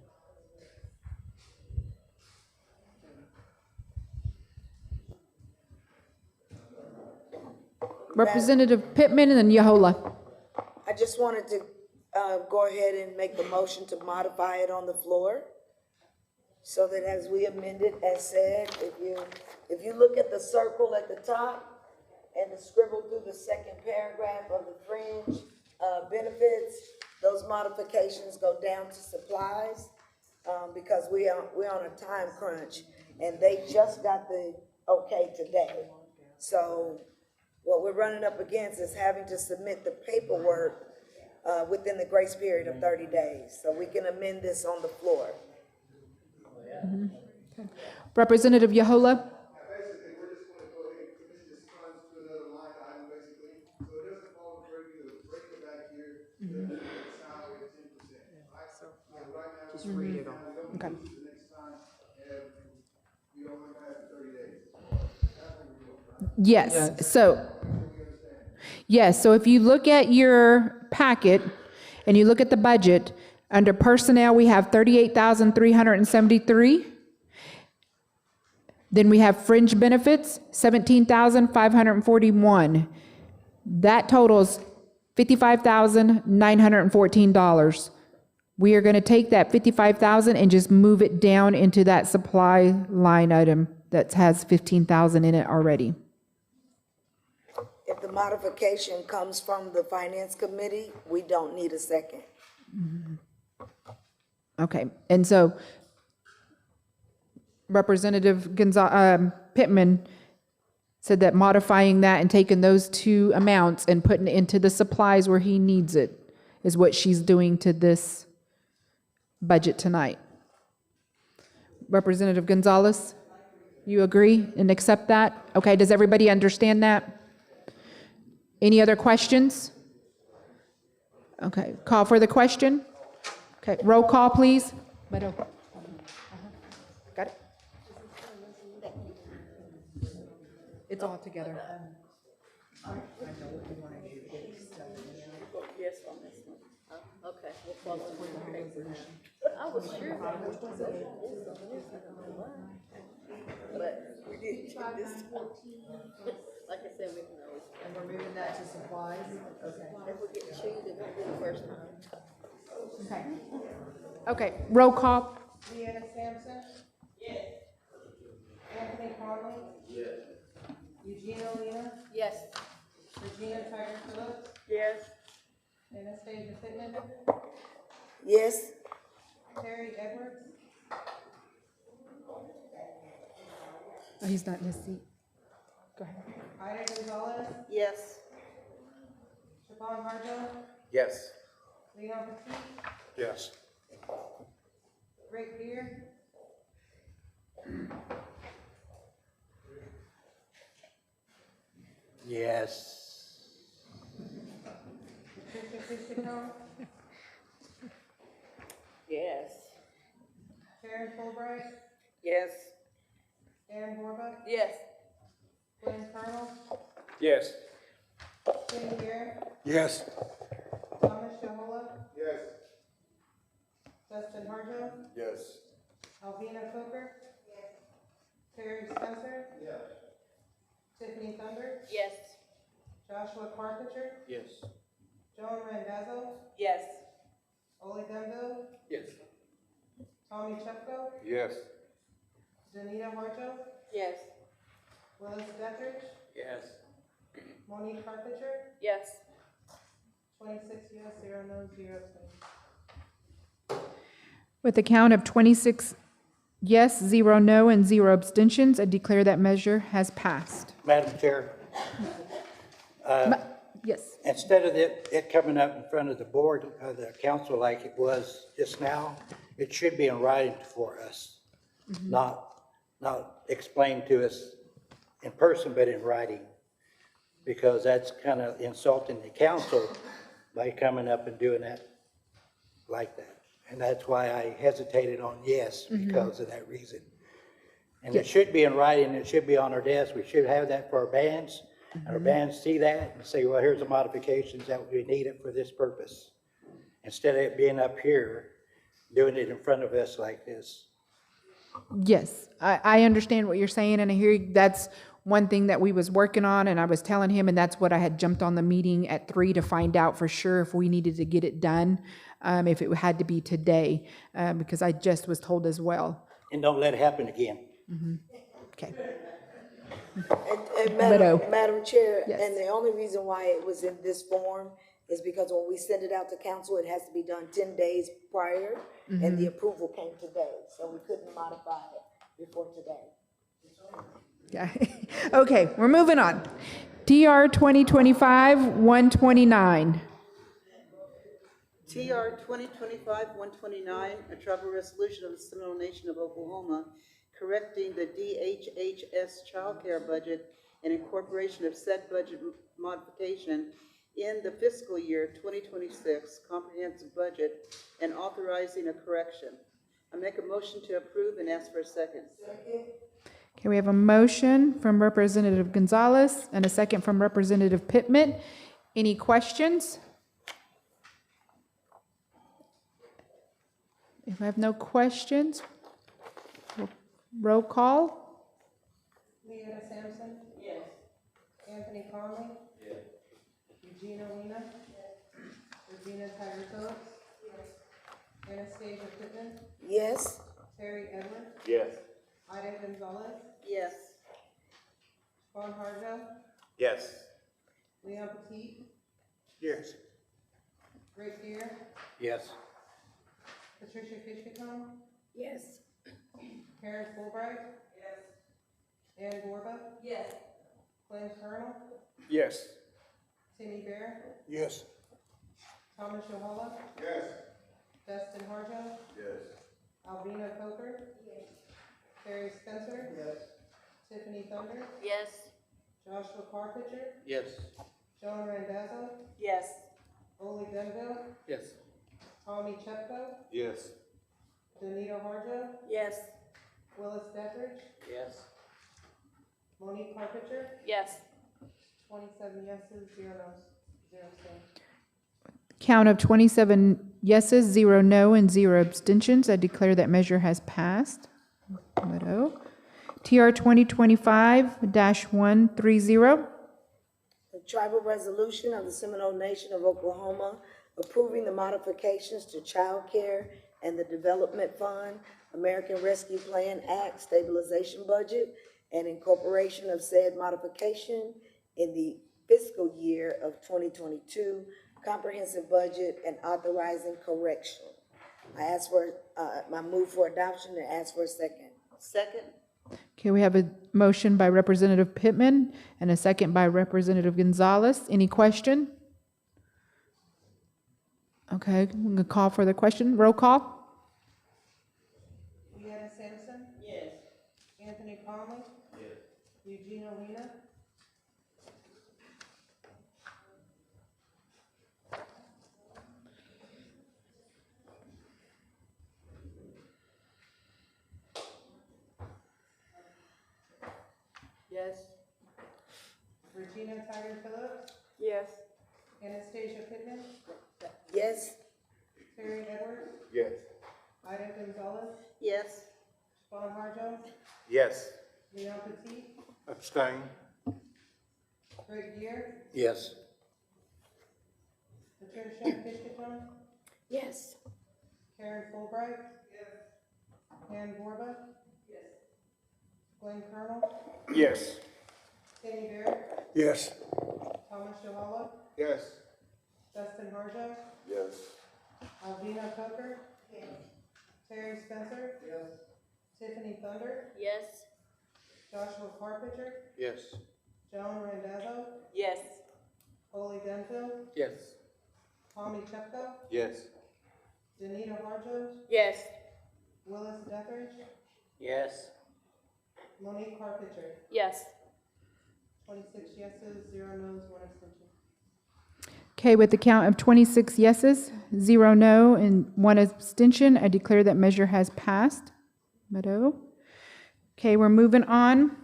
Representative Pittman and then Yahola. I just wanted to go ahead and make the motion to modify it on the floor, so that as we amend it, as said, if you look at the circle at the top and the scribble through the second paragraph of the fringe benefits, those modifications go down to supplies, because we're on a time crunch, and they just got the okay today. So what we're running up against is having to submit the paperwork within the grace period of 30 days. So we can amend this on the floor. Mm-hmm. Okay. Representative Yahola. Basically, we're just going to go ahead and commit this funds to another line item, basically. So it doesn't fall through to break it back here. The salary at 10%. Right? So right now, just read it off. Okay. The next time, and we only have 30 days. Yes. So if you look at your packet and you look at the budget, under personnel, we have 38,373. Then we have fringe benefits, 17,541. That totals $55,914. We are going to take that 55,000 and just move it down into that supply line item that has 15,000 in it already. If the modification comes from the finance committee, we don't need a second. Mm-hmm. Okay, and so Representative Pittman said that modifying that and taking those two amounts and putting it into the supplies where he needs it is what she's doing to this budget tonight. Representative Gonzalez, you agree and accept that? Okay, does everybody understand that? Any other questions? Okay, call for the question. Okay, roll call, please. Got it? It's all together. Yes on this one. Okay, we'll follow the paper. I was sure. But we didn't do this time. Like I said, we can always, And we're moving that to supplies? Okay. if we get chewed, it won't be the first time. Okay. Okay, roll call. Leanna Sampson? Yes. Anthony Conley? Yes. Eugene Olina? Yes. Regina Tiger Phillips? Yes. Anastasia Pittman? Yes. Terry Edwards? Oh, he's not in his seat. Go ahead. Ida Gonzalez? Yes. Siobhan Harjo? Yes. Leon Petit? Yes. Rick Beard? Yes. Patricia Fishicone? Yes. Karen Fulbright? Yes. Ann Borba? Yes. Glenn Colonel? Yes. Kenny Garrett? Yes. Thomas Shahola? Yes. Dustin Harjo? Yes. Alvina Coker? Terry Spencer? Yes. Tiffany Thunder? Yes. Joshua Carpenter? Yes. Joan Randazzo? Yes. Ole Gunbo? Yes. Tommy Chupko? Yes. Danita Harjo? Yes. Willis Dettridge? Yes. Monique Carpenter? Yes. 26 yes, 0 no, 0 abstentions. With a count of 26 yes, 0 no, and 0 abstentions, I declare that measure has passed. Madam Chair, Yes. instead of it coming up in front of the board, the council like it was just now, it should be in writing for us, not explained to us in person, but in writing. Because that's kind of insulting the council by coming up and doing that like that. And that's why I hesitated on yes, because of that reason. And it should be in writing, it should be on our desk, we should have that for our bands. And our bands see that and say, well, here's the modifications that we needed for this purpose. Instead of it being up here, doing it in front of us like this. Yes, I understand what you're saying, and I hear that's one thing that we was working on, and I was telling him, and that's what I had jumped on the meeting at 3 to find out for sure if we needed to get it done, if it had to be today, because I just was told as well. And don't let it happen again. Okay. And Madam- Madam Chair, Yes. and the only reason why it was in this form is because when we send it out to council, it has to be done 10 days prior, and the approval came today, so we couldn't modify it before today. Yeah. Okay, we're moving on. DR 2025-129. TR 2025-129, a tribal resolution of the Seminole Nation of Oklahoma, correcting the DHHS childcare budget and incorporation of said budget modification in the fiscal year 2026 comprehensive budget and authorizing a correction. I make a motion to approve and ask for a second. Okay, we have a motion from Representative Gonzalez and a second from Representative Pittman. Any questions? If I have no questions, roll call. Leanna Sampson? Yes. Anthony Conley? Yes. Eugene Olina? Yes. Regina Tiger Phillips? Yes. Anastasia Pittman? Yes. Terry Edwards? Yes. Ida Gonzalez? Yes. Juan Harjo? Yes. Leon Petit? Yes. Rick Beard? Yes. Patricia Fishicone? Yes. Karen Fulbright? Yes. Ann Borba? Yes. Glenn Colonel? Yes. Timmy Bear? Yes. Thomas Shahola? Yes. Dustin Harjo? Yes. Alvina Coker? Yes. Terry Spencer? Yes. Tiffany Thunder? Yes. Joshua Carpenter? Yes. Joan Randazzo? Yes. Ole Gunbo? Yes. Tommy Chupko? Yes. Danita Harjo? Yes. Willis Dettridge? Yes. Monique Carpenter? Yes. 27 yeses, 0 no's, 0 abstentions. Count of 27 yeses, 0 no, and 0 abstentions. I declare that measure has passed. Widow. TR 2025-130. The tribal resolution of the Seminole Nation of Oklahoma approving the modifications to child care and the Development Fund, American Rescue Plan Act stabilization budget, and incorporation of said modification in the fiscal year of 2022 comprehensive budget and authorizing correction. I ask for, I move for adoption and ask for a second. Second? Okay, we have a motion by Representative Pittman and a second by Representative Gonzalez. Any question? Okay, I'm gonna call for the question. Roll call? Deanna Sampson? Yes. Anthony Conley? Yes. Eugene Olina? Yes. Regina Tiger Phillips? Yes. Anastasia Pittman? Yes? Terry Edwards? Yes. Ida Gonzalez? Yes. Vaughn Harjo? Yes. Leon Petit? Abstain. Greg Gear? Yes. Patricia Fishkaton? Yes. Karen Fulbright? Yes. Ann Borba? Yes. Glenn Colonel? Yes. Kenny Barrett? Yes. Thomas Shalala? Yes. Dustin Harjo? Yes. Alvina Coker? Terry Spencer? Yes. Tiffany Thunder? Yes. Joshua Carpenter? Yes. Joan Randazzo? Yes. Ole Denville? Yes. Tommy Chepko? Yes. Danita Harjo? Yes. Willis Deckridge? Yes. Monique Carpenter? Yes. 26 yeses, 0 noes, 1 abstention. Okay, with the count of 26 yeses, 0 no, and 1 abstention, I declare that measure has passed. Meadow. Okay, we're moving on.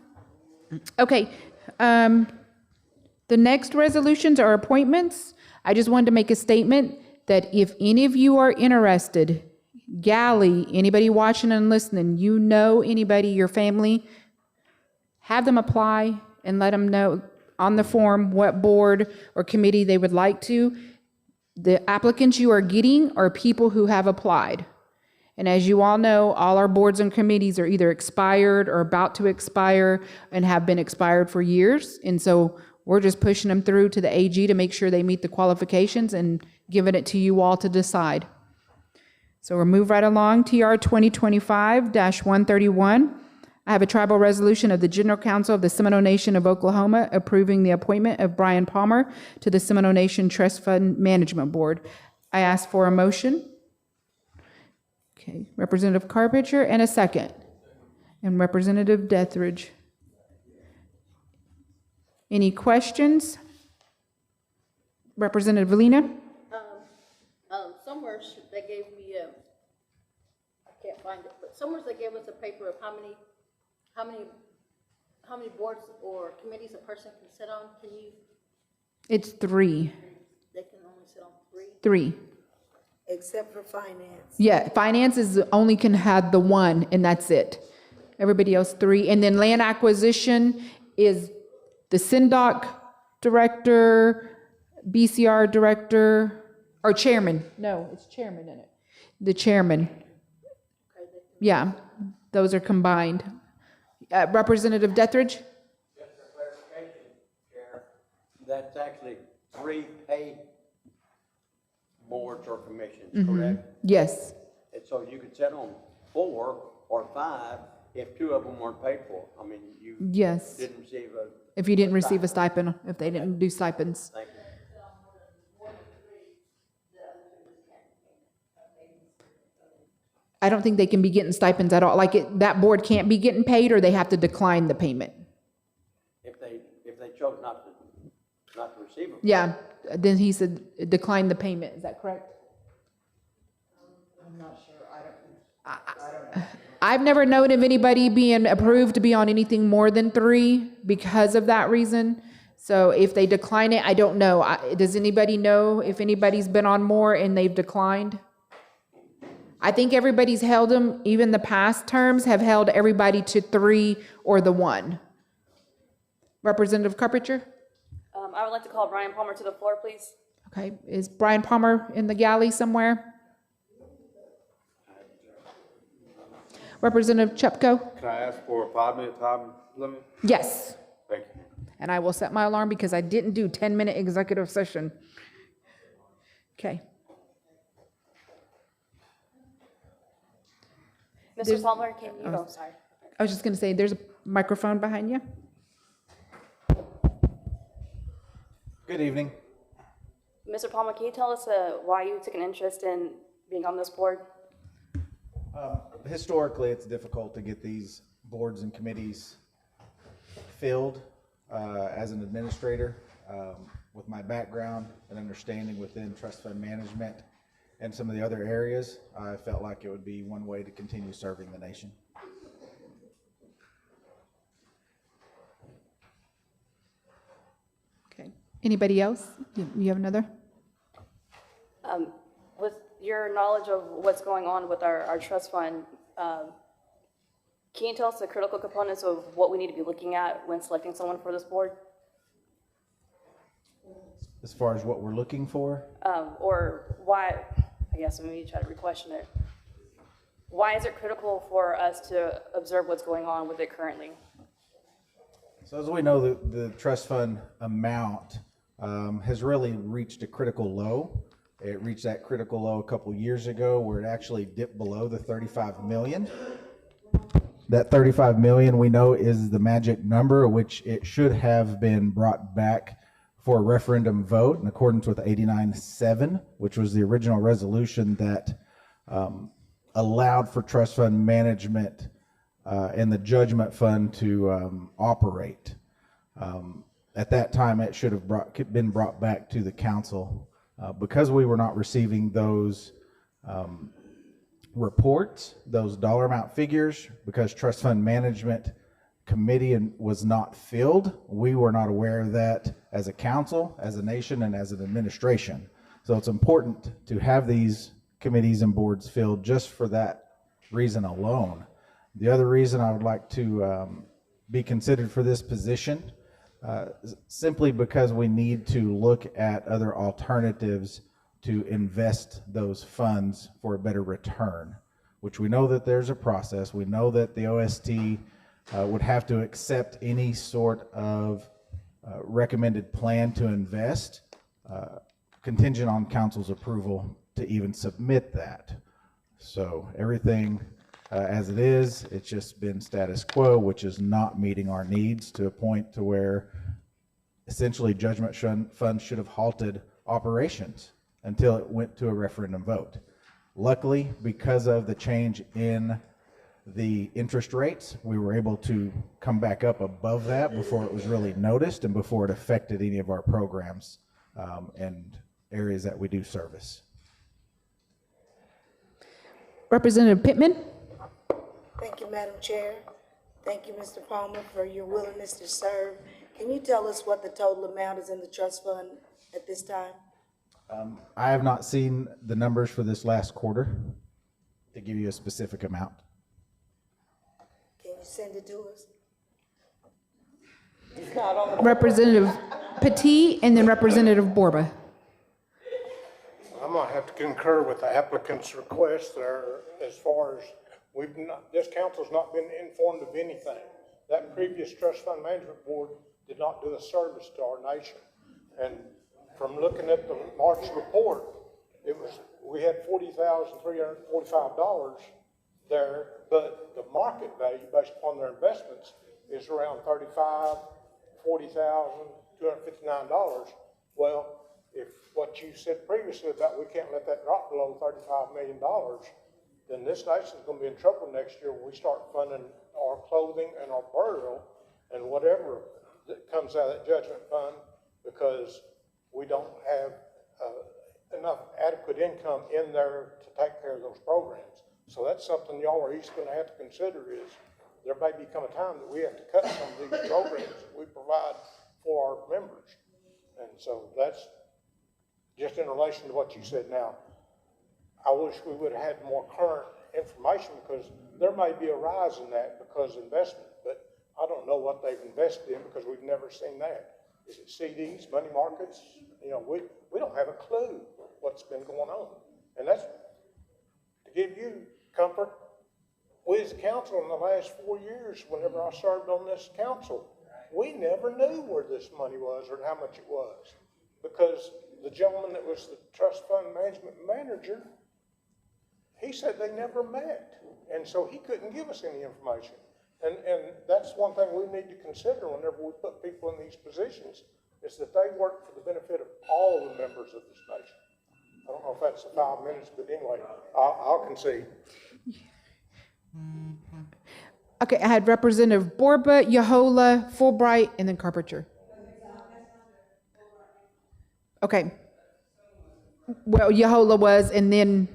Okay, the next resolutions are appointments. I just wanted to make a statement that if any of you are interested, galley, anybody watching and listening, you know anybody, your family, have them apply and let them know on the form what board or committee they would like to. The applicants you are getting are people who have applied. And as you all know, all our boards and committees are either expired or about to expire and have been expired for years. And so we're just pushing them through to the AG to make sure they meet the qualifications and giving it to you all to decide. So we'll move right along. TR 2025-131. I have a tribal resolution of the General Council of the Seminole Nation of Oklahoma approving the appointment of Brian Palmer to the Seminole Nation Trust Fund Management Board. I ask for a motion. Okay, Representative Carpenter, and a second. And Representative Dethridge. Any questions? Representative Lena? Somewhere they gave me, I can't find it, but somewhere they gave us a paper of how many boards or committees a person can sit on. Can you? It's 3. They can only sit on 3? 3. Except for finance. Yeah, finance is only can have the 1, and that's it. Everybody else 3. And then land acquisition is the SINDOC director, BCR director, or chairman. No, it's chairman in it. The chairman. Yeah, those are combined. Representative Dethridge? Just for clarification, Chair, that's actually 3 paid boards or commissions, correct? Yes. And so you could sit on 4 or 5 if 2 of them weren't paid for. I mean, you Yes. didn't receive a. If you didn't receive a stipend, if they didn't do stipends. Thank you. I don't think they can be getting stipends at all. Like that board can't be getting paid, or they have to decline the payment. If they chose not to receive them. Yeah, then he said decline the payment. Is that correct? I'm not sure, I don't know. I've never known of anybody being approved to be on anything more than 3 because of that reason. So if they decline it, I don't know. Does anybody know if anybody's been on more and they've declined? I think everybody's held them, even the past terms have held everybody to 3 or the 1. Representative Carpenter? I would like to call Brian Palmer to the floor, please. Okay, is Brian Palmer in the galley somewhere? Representative Chupko? Can I ask for a 5-minute time limit? Yes. Thank you. And I will set my alarm because I didn't do 10-minute executive session. Okay. Mr. Palmer, can you, oh, sorry. I was just going to say, there's a microphone behind you. Good evening. Mr. Palmer, can you tell us why you took an interest in being on this board? Historically, it's difficult to get these boards and committees filled as an administrator. With my background and understanding within trust fund management and some of the other areas, I felt like it would be one way to continue serving the nation. Okay. Anybody else? You have another? With your knowledge of what's going on with our trust fund, can you tell us the critical components of what we need to be looking at when selecting someone for this board? As far as what we're looking for, Or why, I guess let me try to re-question it. Why is it critical for us to observe what's going on with it currently? so as we know, the trust fund amount has really reached a critical low. It reached that critical low a couple years ago where it actually dipped below the 35 million. That 35 million we know is the magic number, which it should have been brought back for a referendum vote in accordance with 89-7, which was the original resolution that allowed for trust fund management and the judgment fund to operate. At that time, it should have been brought back to the council. Because we were not receiving those reports, those dollar amount figures, because trust fund management committee was not filled, we were not aware of that as a council, as a nation, and as an administration. So it's important to have these committees and boards filled just for that reason alone. The other reason I would like to be considered for this position, simply because we need to look at other alternatives to invest those funds for a better return, which we know that there's a process. We know that the OST would have to accept any sort of recommended plan to invest, contingent on council's approval to even submit that. So everything as it is, it's just been status quo, which is not meeting our needs to a point to where essentially judgment funds should have halted operations until it went to a referendum vote. Luckily, because of the change in the interest rates, we were able to come back up above that before it was really noticed and before it affected any of our programs and areas that we do service. Representative Pittman? Thank you, Madam Chair. Thank you, Mr. Palmer, for your willingness to serve. Can you tell us what the total amount is in the trust fund at this time? I have not seen the numbers for this last quarter to give you a specific amount. Can you send it to us? Representative Petit and then Representative Borba. I'm gonna have to concur with the applicant's request there as far as this council's not been informed of anything. That previous trust fund management board did not do a service to our nation. And from looking at the March report, we had $40,345 there, but the market value based upon their investments is around $40,000 Well, if what you said previously about we can't let that drop below $35 million, then this nation's gonna be in trouble next year when we start funding our clothing and our burial and whatever that comes out of that judgment fund, because we don't have enough adequate income in there to take care of those programs. So that's something y'all are each gonna have to consider is there may become a time that we have to cut some of these programs that we provide for our members. And so that's just in relation to what you said now. I wish we would have had more current information, because there may be a rise in that because of investment, but I don't know what they've invested in because we've never seen that. Is it CDs, money markets? You know, we don't have a clue what's been going on. And that's, to give you comfort, we as a council in the last 4 years, whenever I served on this council, we never knew where this money was or how much it was, because the gentleman that was the trust fund management manager, he said they never met, and so he couldn't give us any information. And that's one thing we need to consider whenever we put people in these positions, is that they work for the benefit of all the members of this nation. I don't know if that's 5 minutes, but anyway, I'll concede. Okay, I had Representative Borba, Yahola, Fulbright, and then Carpenter. Okay. Well, Yahola was, and then,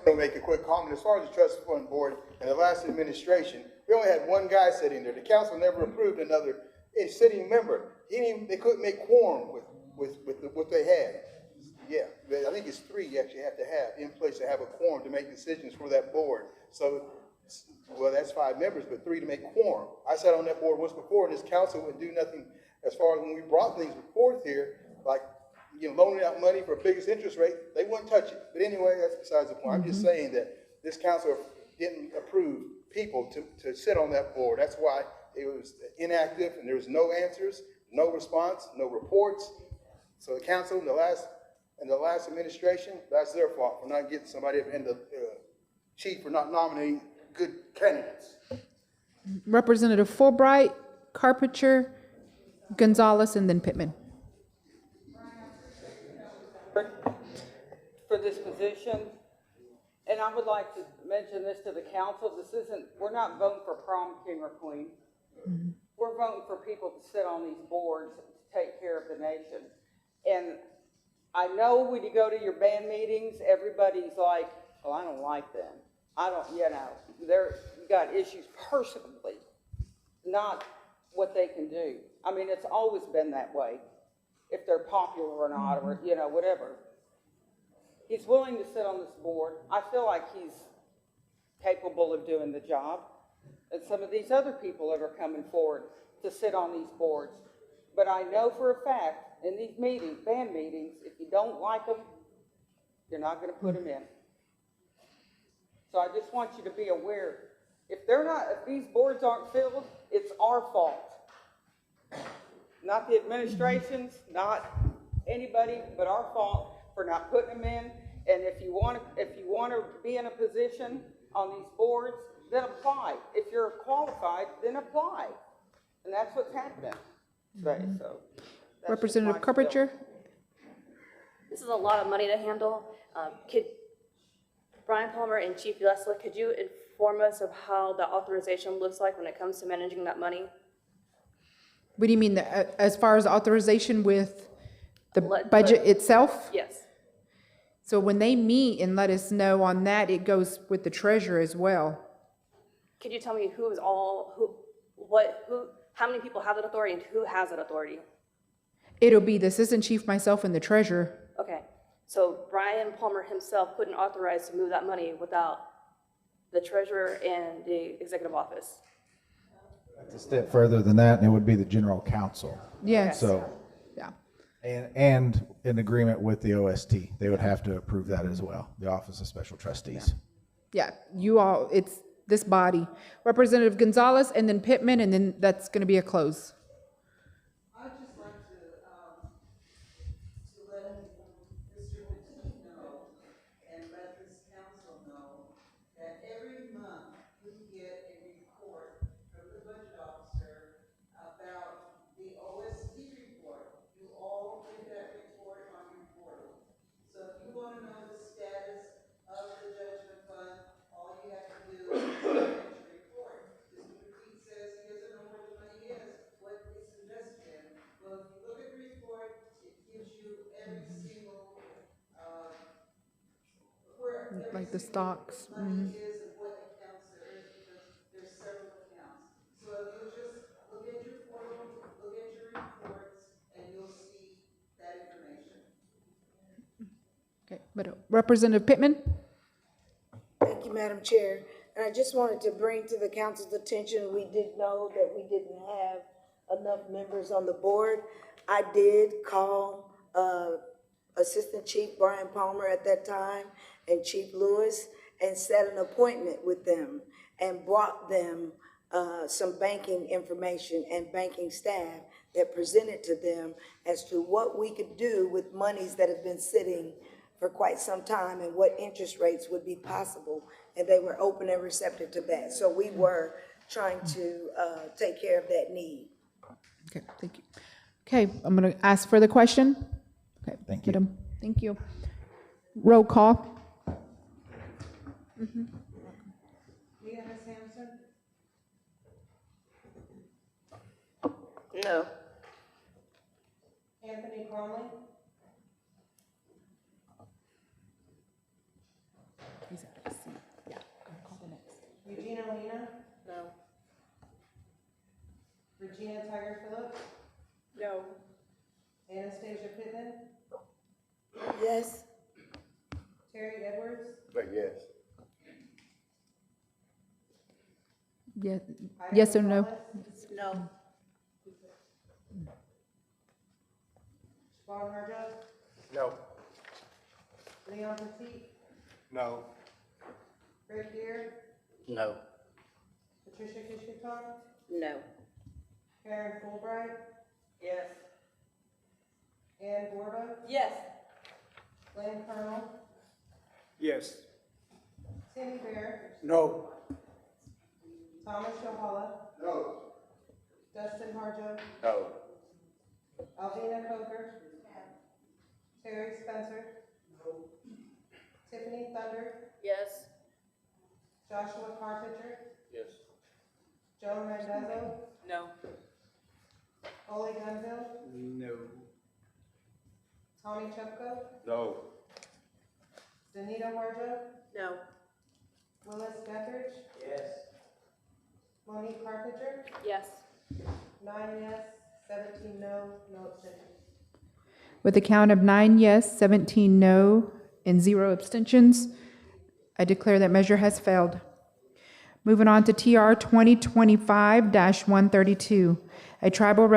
I'll make a quick comment. As far as the trust fund board and the last administration, we only had one guy sitting there. The council never approved another sitting member. They couldn't make quorum with what they had. Yeah, I think it's 3 you actually have to have in place to have a quorum to make decisions for that board. So, well, that's 5 members, but 3 to make quorum. I sat on that board once before, and this council would do nothing as far as when we brought things forth here, like, you know, loaning out money for biggest interest rate, they wouldn't touch it. But anyway, that's besides the point. I'm just saying that this council didn't approve people to sit on that board. That's why it was inactive, and there was no answers, no response, no reports. So the council in the last administration, that's their fault for not getting somebody, and the chief for not nominating good candidates. Representative Fulbright, Carpenter, Gonzalez, and then Pittman. For this position, and I would like to mention this to the council, we're not voting for prom king or queen. We're voting for people to sit on these boards to take care of the nation. And I know when you go to your band meetings, everybody's like, oh, I don't like them. I don't, you know, you got issues personally, not what they can do. I mean, it's always been that way, if they're popular or not, or, you know, whatever. He's willing to sit on this board. I feel like he's capable of doing the job. And some of these other people that are coming forward to sit on these boards. But I know for a fact, in these meetings, band meetings, if you don't like them, you're not going to put them in. So I just want you to be aware, if these boards aren't filled, it's our fault. Not the administration's, not anybody, but our fault for not putting them in. And if you want to be in a position on these boards, then apply. If you're qualified, then apply. And that's what's happening today. So Representative Carpenter. This is a lot of money to handle. Could Brian Palmer and Chief Leslie, could you inform us of how the authorization looks like when it comes to managing that money? What do you mean, as far as authorization with the budget itself? Yes. So when they meet and let us know on that, it goes with the treasurer as well. Could you tell me how many people have that authority and who has that authority? It'll be the assistant chief, myself, and the treasurer. Okay, so Brian Palmer himself couldn't authorize to move that money without the treasurer and the executive office? A step further than that, and it would be the general counsel. Yes. So, yeah. And in agreement with the OST, they would have to approve that as well, the Office of Special Trustees. Yeah, you all, it's this body. Representative Gonzalez, and then Pittman, and then that's going to be a close. I'd just like to let Mr. Petit know and let this council know that every month we get a report from the budget officer about the OST report. You all get that report on your portal. So if you want to know the status of the judgment fund, all you have to do is look at your report. Mr. Petit says he doesn't know where the money is, what it's invested in. Well, if you look at the report, it gives you every single, where Like the stocks. money is and what accounts there is, because there's several accounts. So if you just look at your portal, look at your reports, and you'll see that information. Okay, but Representative Pittman? Thank you, Madam Chair. And I just wanted to bring to the council's attention, we did know that we didn't have enough members on the board. I did call, Assistant Chief Brian Palmer at that time and Chief Lewis and set an appointment with them and brought them, some banking information and banking staff that presented to them as to what we could do with monies that have been sitting for quite some time and what interest rates would be possible. And they were open and receptive to that. So we were trying to take care of that need. Okay, thank you. Okay, I'm going to ask for the question. Okay, Thank you. Madam, thank you. Roll call. Leah Sampson, No. Anthony Conley, Eugene Alina, No. Regina Tiger Phillips, No. Anastasia Pittman, Yes? Terry Edwards, But yes. Yes, yes or no? No. Siobhan Harjo, No. Leon Petit, No. Greg Deere, No. Patricia Kishikon, No. Karen Fulbright, Yes. Ann Borba, Yes. Glenn Colonel, Yes. Cindy Bear, No. Thomas Yohala, No. Dustin Harjo, No. Alvina Coker, Terry Spencer, Tiffany Thunder, Yes. Joshua Carpenter, Yes. Joan Randazzo, No. Ole Gunville, No. Tommy Chupko, No. Danita Harjo, No. Willis Guthridge, Yes. Monique Carpenter, Yes. 9 yes, 17 no, no abstentions. With a count of 9 yes, 17 no, and 0 abstentions, I declare that measure has failed. Moving on to TR 2025-132, a tribal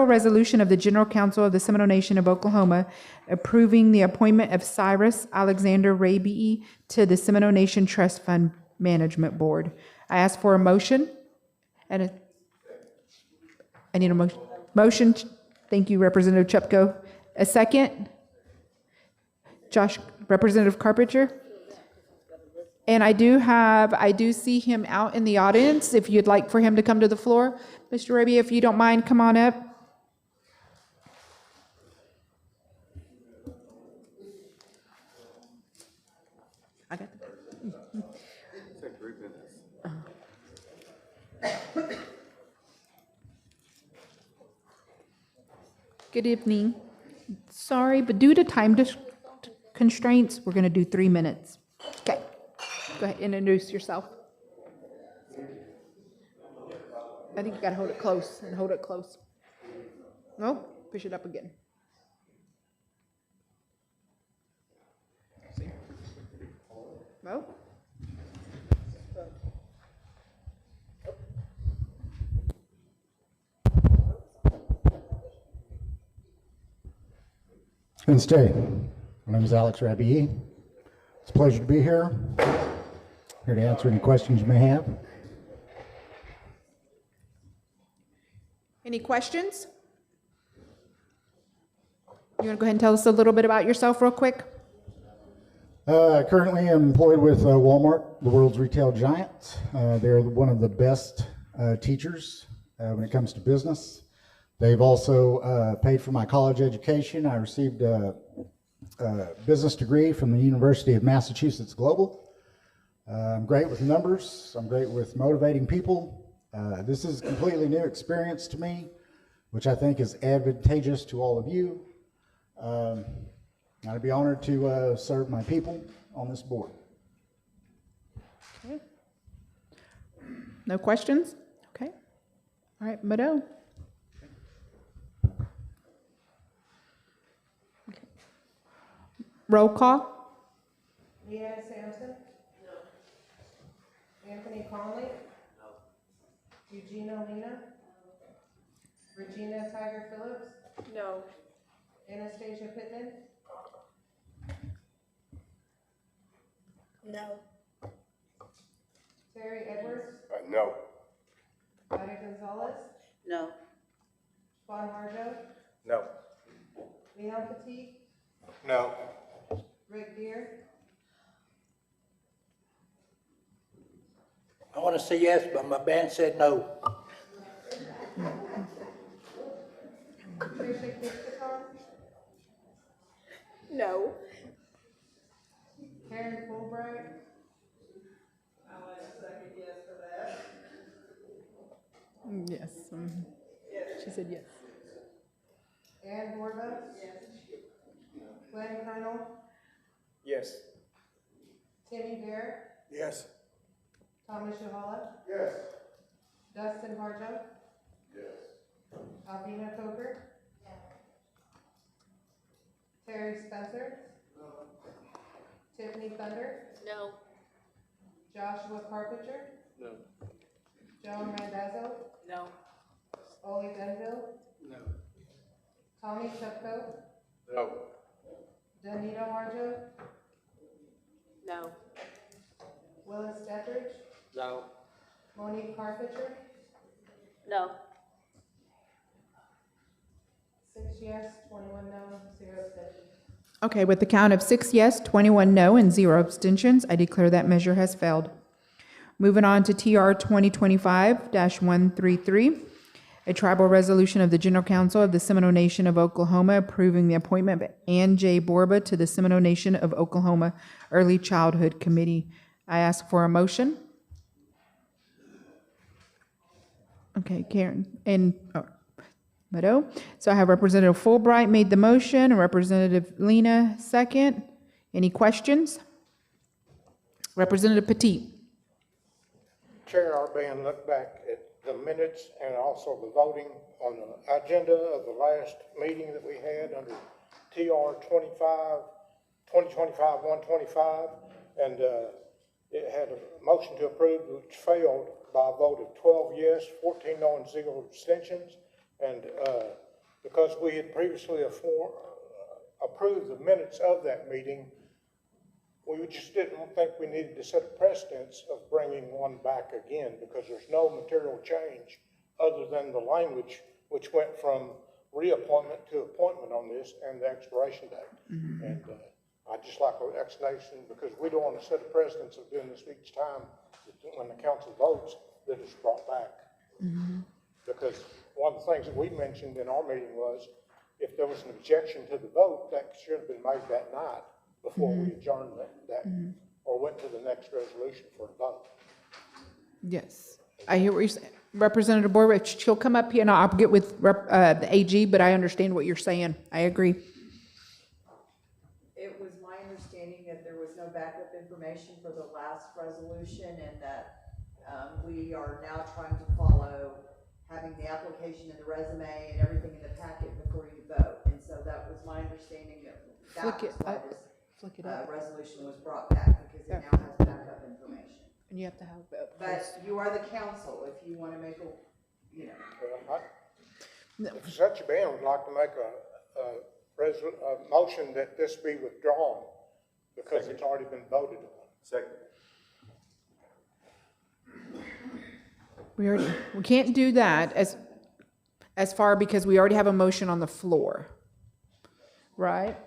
resolution of the General Council of the Seminole Nation of Oklahoma approving the appointment of Cyrus Alexander Raby to the Seminole Nation Trust Fund Management Board. I ask for a motion and I need a motion. Motion. Thank you, Representative Chupko. A second? Representative Carpenter? And I do see him out in the audience, if you'd like for him to come to the floor. Mr. Raby, if you don't mind, come on up. I got the. Take 3 minutes. Good evening. Sorry, but due to time constraints, we're going to do 3 minutes. Okay. Go ahead, introduce yourself. I think you got to hold it close and hold it close. No, push it up again. No? And stay. My name is Alex Rabier. It's a pleasure to be here. Here to answer any questions you may have. Any questions? You want to go ahead and tell us a little bit about yourself real quick? Currently, I'm employed with Walmart, the world's retail giant. They're one of the best teachers when it comes to business. They've also paid for my college education. I received a business degree from the University of Massachusetts Global. I'm great with numbers. I'm great with motivating people. This is a completely new experience to me, which I think is advantageous to all of you. I'd be honored to serve my people on this board. Okay. No questions? Okay. All right, Mado. Roll call? Leanna Sampson? No. Anthony Conley? No. Eugenia Lena? Regina Tiger Phillips? No. Anastasia Pittman? No. Terry Edwards? No. Ida Gonzalez? No. Juan Marjo? No. Leon Petit? No. Rick Deer? I want to say yes, but my band said no. Tricia Kipsakar? No. Karen Fulbright? Yes. She said yes. Ann Borba? Yes. Glenn Colonel? Yes. Timmy Bear? Yes. Thomas Yohala? Yes. Dustin Harjo? Yes. Alvina Coker? Terry Spencer? Tiffany Thunder? No. Joshua Carpenter? No. Joan Randazzo? No. Ole Denville? No. Tommy Shupko? No. Danita Harjo? No. Willis Dethridge? No. Monique Carpenter? No. 6 yes, 21 no, 0 abstentions. Okay, with the count of 6 yes, 21 no, and 0 abstentions, I declare that measure has failed. Moving on to TR 2025-133, a tribal resolution of the General Council of the Seminole Nation of Oklahoma approving the appointment of Ann J. Borba to the Seminole Nation of Oklahoma Early Childhood Committee. I ask for a motion. Okay, Karen, and Meadow. So I have Representative Fulbright made the motion, and Representative Lena second. Any questions? Representative Petit. Chair Arban looked back at the minutes and also the voting on the agenda of the last meeting that we had under TR 2025-125, and it had a motion to approve which failed by a vote of 12 yes, 14 no, and 0 abstentions. And because we had previously approved the minutes of that meeting, we just didn't think we needed to set a precedence of bringing one back again, because there's no material change other than the language, which went from reappointment to appointment on this and the expiration date. Mm-hmm. And I'd just like an explanation, because we don't want to set a precedence of doing this each time when the council votes that it's brought back. Mm-hmm. Because one of the things that we mentioned in our meeting was, if there was an objection to the vote, that should have been made that night before we adjourned that or went to the next resolution for a vote. Yes, I hear what you're saying. Representative Borba, she'll come up here and I'll get with the AG, but I understand what you're saying. I agree. It was my understanding that there was no backup information for the last resolution, and that we are now trying to follow having the application and the resume and everything in the packet before you vote. And so that was my understanding that was why this resolution was brought back, because it now has backup information. And you have to have. But you are the council, if you want to make a, If such a band would like to make a motion that this be withdrawn, because it's already been voted on. Second. We can't do that as far, because we already have a motion on the floor, right?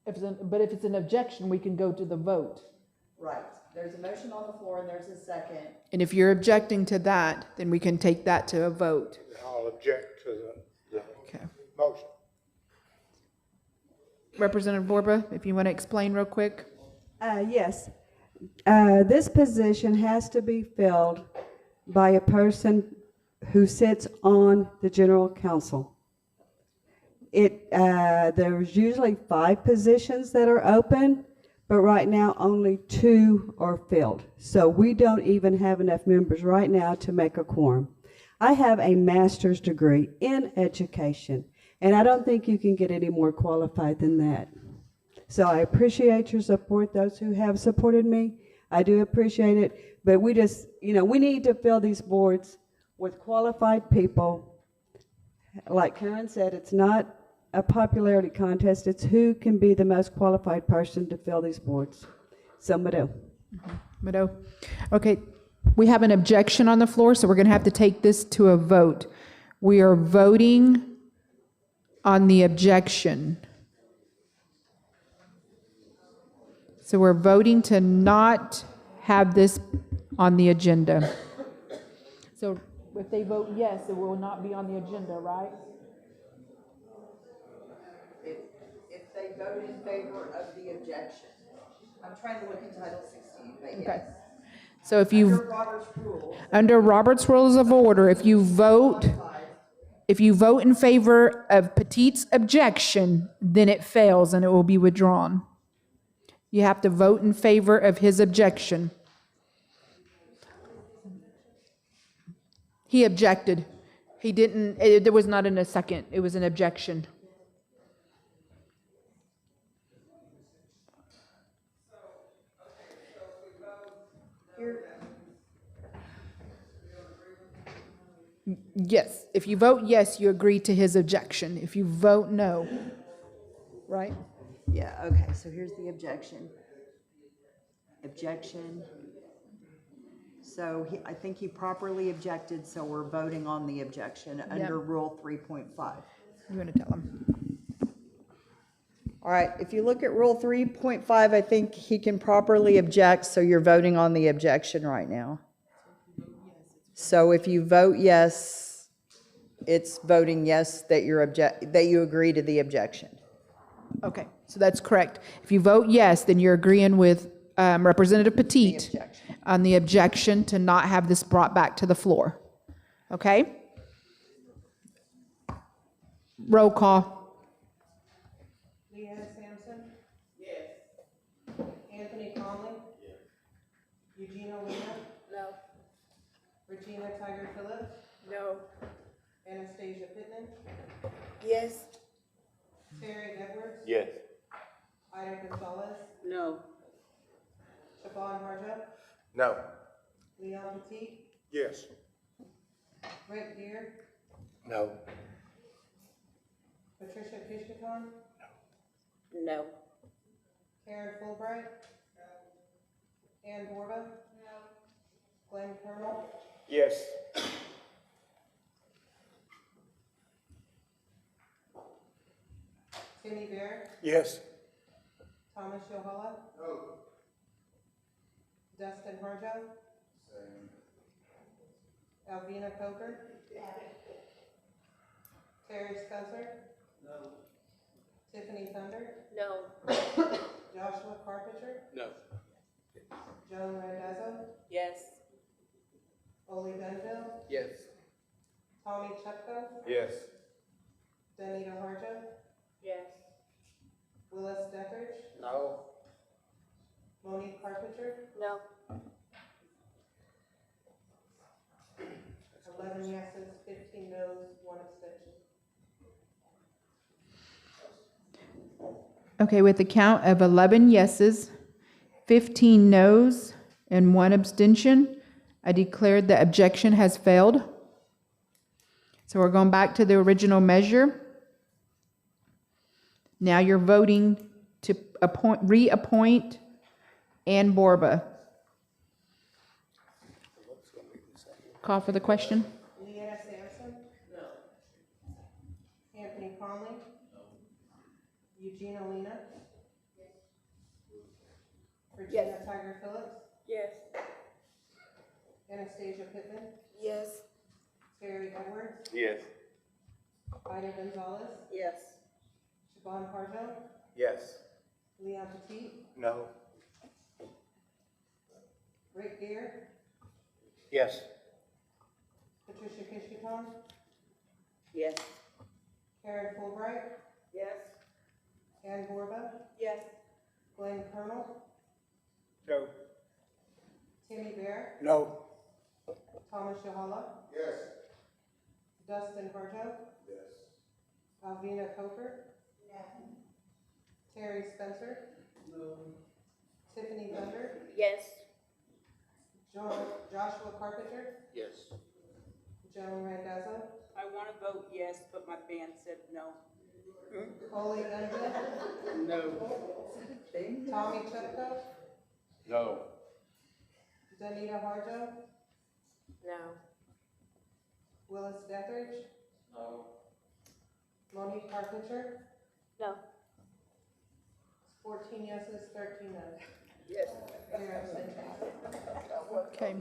But if it's an objection, we can go to the vote. right, there's a motion on the floor and there's a second. And if you're objecting to that, then we can take that to a vote. I'll object to the motion. Representative Borba, if you want to explain real quick. Yes. This position has to be filled by a person who sits on the general council. There's usually 5 positions that are open, but right now only 2 are filled. So we don't even have enough members right now to make a quorum. I have a master's degree in education, and I don't think you can get any more qualified than that. So I appreciate your support, those who have supported me. I do appreciate it, but we just, we need to fill these boards with qualified people. Like Karen said, it's not a popularity contest, it's who can be the most qualified person to fill these boards. So, Mado. Mado. Okay, we have an objection on the floor, so we're going to have to take this to a vote. We are voting on the objection. So we're voting to not have this on the agenda. So if they vote yes, it will not be on the agenda, right? If they vote in favor of the objection. I'm trying to look in Title 16, but yes. Okay. So if you, Under Robert's rules. under Robert's Rules of Order, if you vote in favor of Petit's objection, then it fails and it will be withdrawn. You have to vote in favor of his objection. He objected. He didn't, there was not in a second, it was an objection. Yes, if you vote yes, you agree to his objection. If you vote no, right? Yeah, okay, so here's the objection. Objection. So I think he properly objected, so we're voting on the objection under Rule 3.5. You want to tell him? All right, if you look at Rule 3.5, I think he can properly object, so you're voting on the objection right now. So if you vote yes, it's voting yes that you agree to the objection. Okay, so that's correct. If you vote yes, then you're agreeing with Representative Petit on the objection to not have this brought back to the floor. Okay? Roll call. Leanna Sampson? Yes. Anthony Conley? Yes. Eugene Olina? No. Regina Tiger Phillips? No. Anastasia Pittman? Yes. Terry Edwards? Yes. Ida Gonzalez? No. Siobhan Harjo? No. Leon Petit? Yes. Rick Deer? No. Patricia Kishkaton? No. Karen Fulbright? Ann Borba? No. Glenn Colonel? Yes. Timmy Bear? Yes. Thomas Yohala? No. Dustin Harjo? Alvina Coker? Terry Scuzzer? No. Tiffany Thunder? No. Joshua Carpenter? No. Joan Randazzo? Yes. Ole Benville? Yes. Tommy Chupko? Yes. Danita Harjo? Yes. Willis Deckard? No. Monique Carpenter? No. 11 yeses, 15 noes, 1 abstention. Okay, with a count of 11 yeses, 15 noes, and 1 abstention, I declare the objection has failed. So we're going back to the original measure. Now you're voting to reappoint Ann Borba. Call for the question. Leanna Sampson? No. Anthony Conley? No. Eugene Olina? Regina Tiger Phillips? Yes. Anastasia Pittman? Yes. Terry Edwards? Yes. Ida Gonzalez? Yes. Siobhan Harjo? Yes. Leon Petit? No. Rick Deer? Yes. Patricia Kishkaton? Yes. Karen Fulbright? Yes. Ann Borba? Yes. Glenn Colonel? No. Timmy Bear? No. Thomas Yohala? Yes. Dustin Harjo? Yes. Alvina Coker? Terry Spencer? No. Tiffany Thunder? Yes. Joshua Carpenter? Yes. Joan Randazzo? I want to vote yes, but my band said no. Coley Gunn? No. Tommy Chupko? No. Danita Harjo? No. Willis Dethridge? No. Monique Carpenter? No. 14 yeses, 13 noes. Yes. Mayor abstentions. Okay.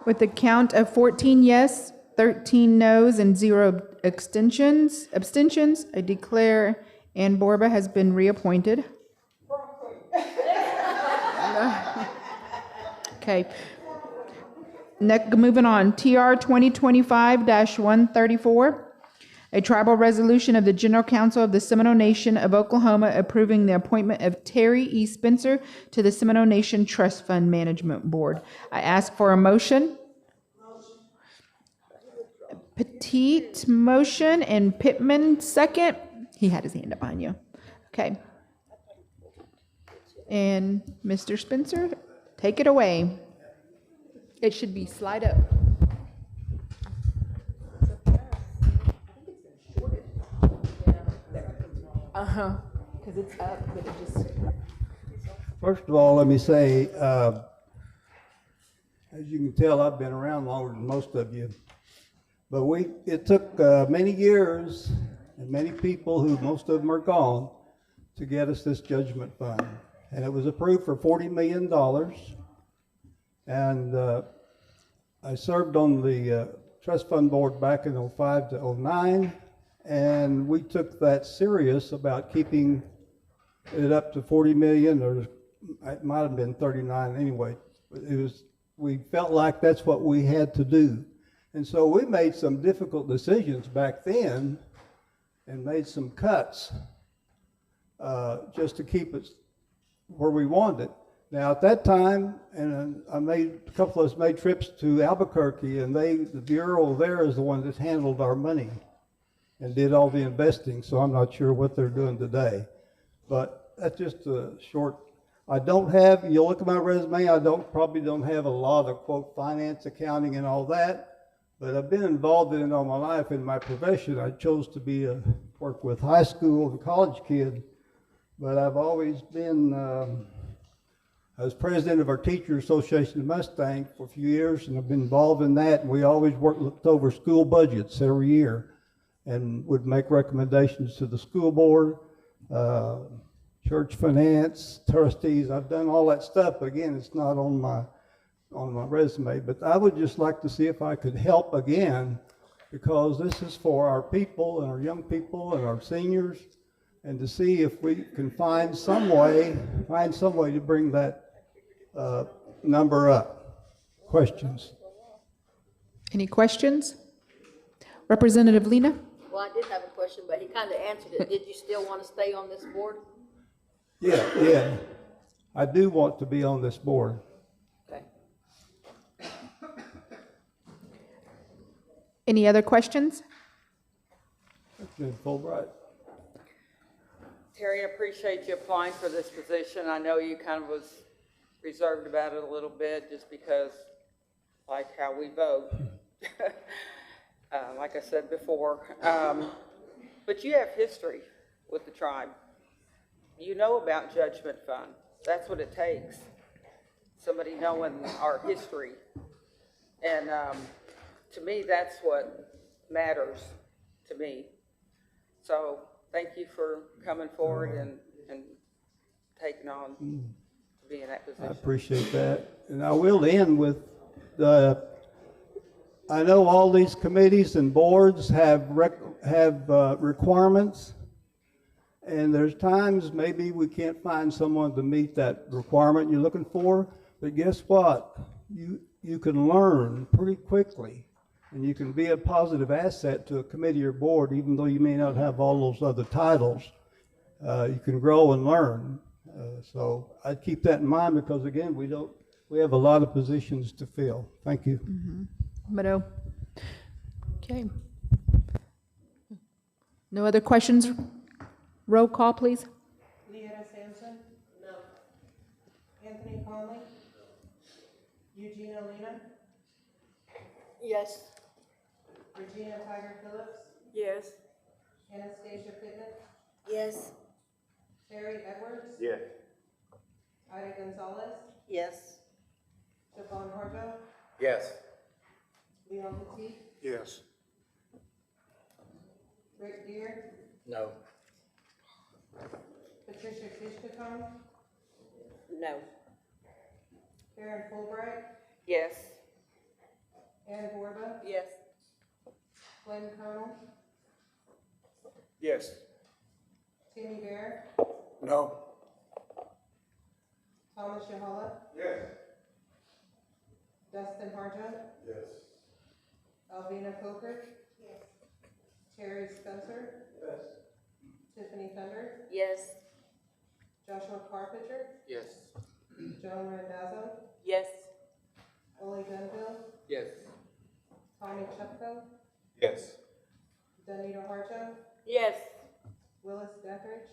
With a count of 14 yes, 13 noes, and 0 abstentions, I declare Ann Borba has been reappointed. Okay. Next, moving on, TR 2025-134, a tribal resolution of the General Council of the Seminole Nation of Oklahoma approving the appointment of Terry E. Spencer to the Seminole Nation Trust Fund Management Board. I ask for a motion. Petite motion and Pittman second. He had his hand up behind you. Okay. And Mr. Spencer, take it away. It should be slide up. Because it's up, but it just. First of all, let me say, as you can tell, I've been around longer than most of you. But it took many years and many people, who most of them are gone, to get us this judgment fund. And it was approved for $40 million. And I served on the trust fund board back in 05 to 09. And we took that serious about keeping it up to 40 million, or it might have been 39 anyway. We felt like that's what we had to do. And so we made some difficult decisions back then and made some cuts just to keep it where we wanted it. Now at that time, and a couple of us made trips to Albuquerque, and the bureau there is the one that handled our money and did all the investing, so I'm not sure what they're doing today. But that's just a short, you look at my resume, probably don't have a lot of, quote, finance, accounting, and all that, but I've been involved in it all my life. In my profession, I chose to work with high school and college kids, but I've always been, I was president of our Teachers Association in Mustang for a few years, and I've been involved in that, and we always looked over school budgets every year and would make recommendations to the school board, church finance, trustees. I've done all that stuff, but again, it's not on my resume. But I would just like to see if I could help again, because this is for our people and our young people and our seniors, and to see if we can find some way to bring that number up. Questions? Any questions? Representative Lena? Well, I did have a question, but he kind of answered it. Did you still want to stay on this board? Yeah. I do want to be on this board. Okay. Any other questions? Ms. Fulbright. Terry, I appreciate you applying for this position. I know you kind of was reserved about it a little bit just because, like how we vote, like I said before. But you have history with the tribe. You know about Judgment Fund. That's what it takes, somebody knowing our history. And to me, that's what matters to me. So thank you for coming forward and taking on to be in that position. I appreciate that. And I will end with, I know all these committees and boards have requirements, and there's times maybe we can't find someone to meet that requirement you're looking for, but guess what? You can learn pretty quickly, and you can be a positive asset to a committee or board, even though you may not have all those other titles. You can grow and learn. So I'd keep that in mind, because again, we have a lot of positions to fill. Thank you. Mado. Okay. No other questions? Roll call, please. Eugene Olina, Yes. Regina Tiger Phillips, Yes. Anastasia Pittman, Yes. Terry Edwards, Yes. Ida Gonzalez, Yes. Stephane Harjo, Yes. Leon Petit, Yes. Rick Deer, No. Patricia Kishkacom, No. Karen Fulbright, Yes. Ann Borba, Yes. Glenn Connell, Yes. Timmy Bear, No. Thomas Yahala, Yes. Dustin Harjo, Yes. Alvina Coker, Terry Spencer, Yes. Tiffany Thunder, Yes. Joshua Carpenter, Yes. Joan Randazzo, Yes. Ole Gunville, Yes. Tommy Chupko, Yes. Danita Harjo, Yes. Willis Dethridge,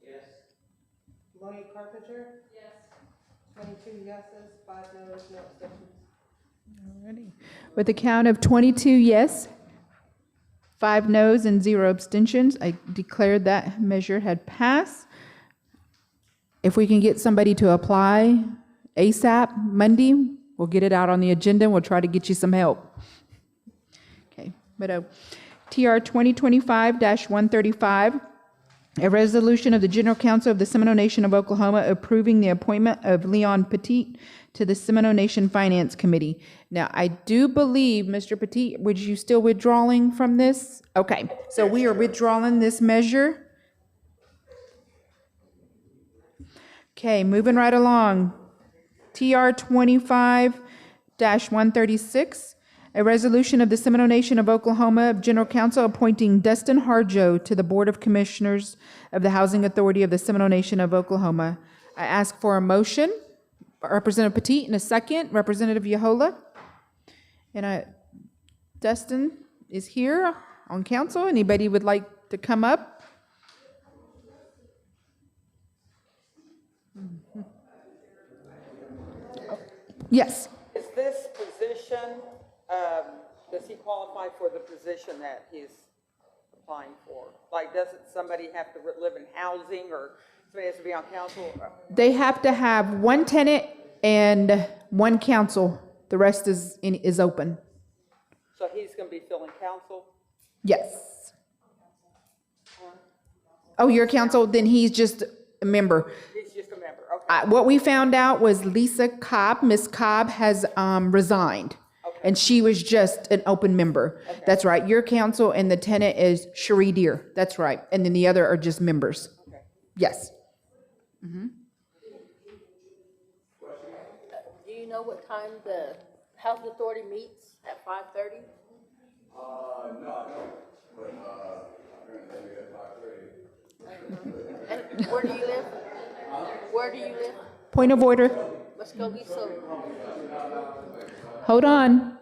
Yes. Monique Carpenter. Yes. 22 yeses, 5 noes, no abstentions. Alrighty. With a count of 22 yes, 5 noes, and 0 abstentions, I declared that measure had passed. If we can get somebody to apply ASAP Monday, we'll get it out on the agenda and we'll try to get you some help. Okay, but TR 2025-135, a resolution of the General Council of the Seminole Nation of Oklahoma approving the appointment of Leon Petit to the Seminole Nation Finance Committee. Now, I do believe, Mr. Petit, would you still withdrawing from this? Okay, so we are withdrawing this measure. Okay, moving right along. TR 25-136, a resolution of the Seminole Nation of Oklahoma of General Council appointing Dustin Harjo to the Board of Commissioners of the Housing Authority of the Seminole Nation of Oklahoma. I ask for a motion. Representative Petit, and a second. Representative Yahola. And Dustin is here on council. Anybody would like to come up? Yes. Is this position, does he qualify for the position that he's applying for? Like, doesn't somebody have to live in housing, or somebody has to be on council? They have to have one tenant and one council. The rest is open. So he's gonna be filling council? Yes. Oh, your council, then he's just a member. He's just a member, okay. What we found out was Lisa Cobb, Miss Cobb has resigned. And she was just an open member. Okay. That's right. Your council and the tenant is Cherie Deer. That's right. And then the other are just members. Okay. Yes. Mhm. Do you know what time the Housing Authority meets at 5:30? No, but, apparently at 5:30. And where do you live? Where do you live? Point of order. Muskogee, Hold on.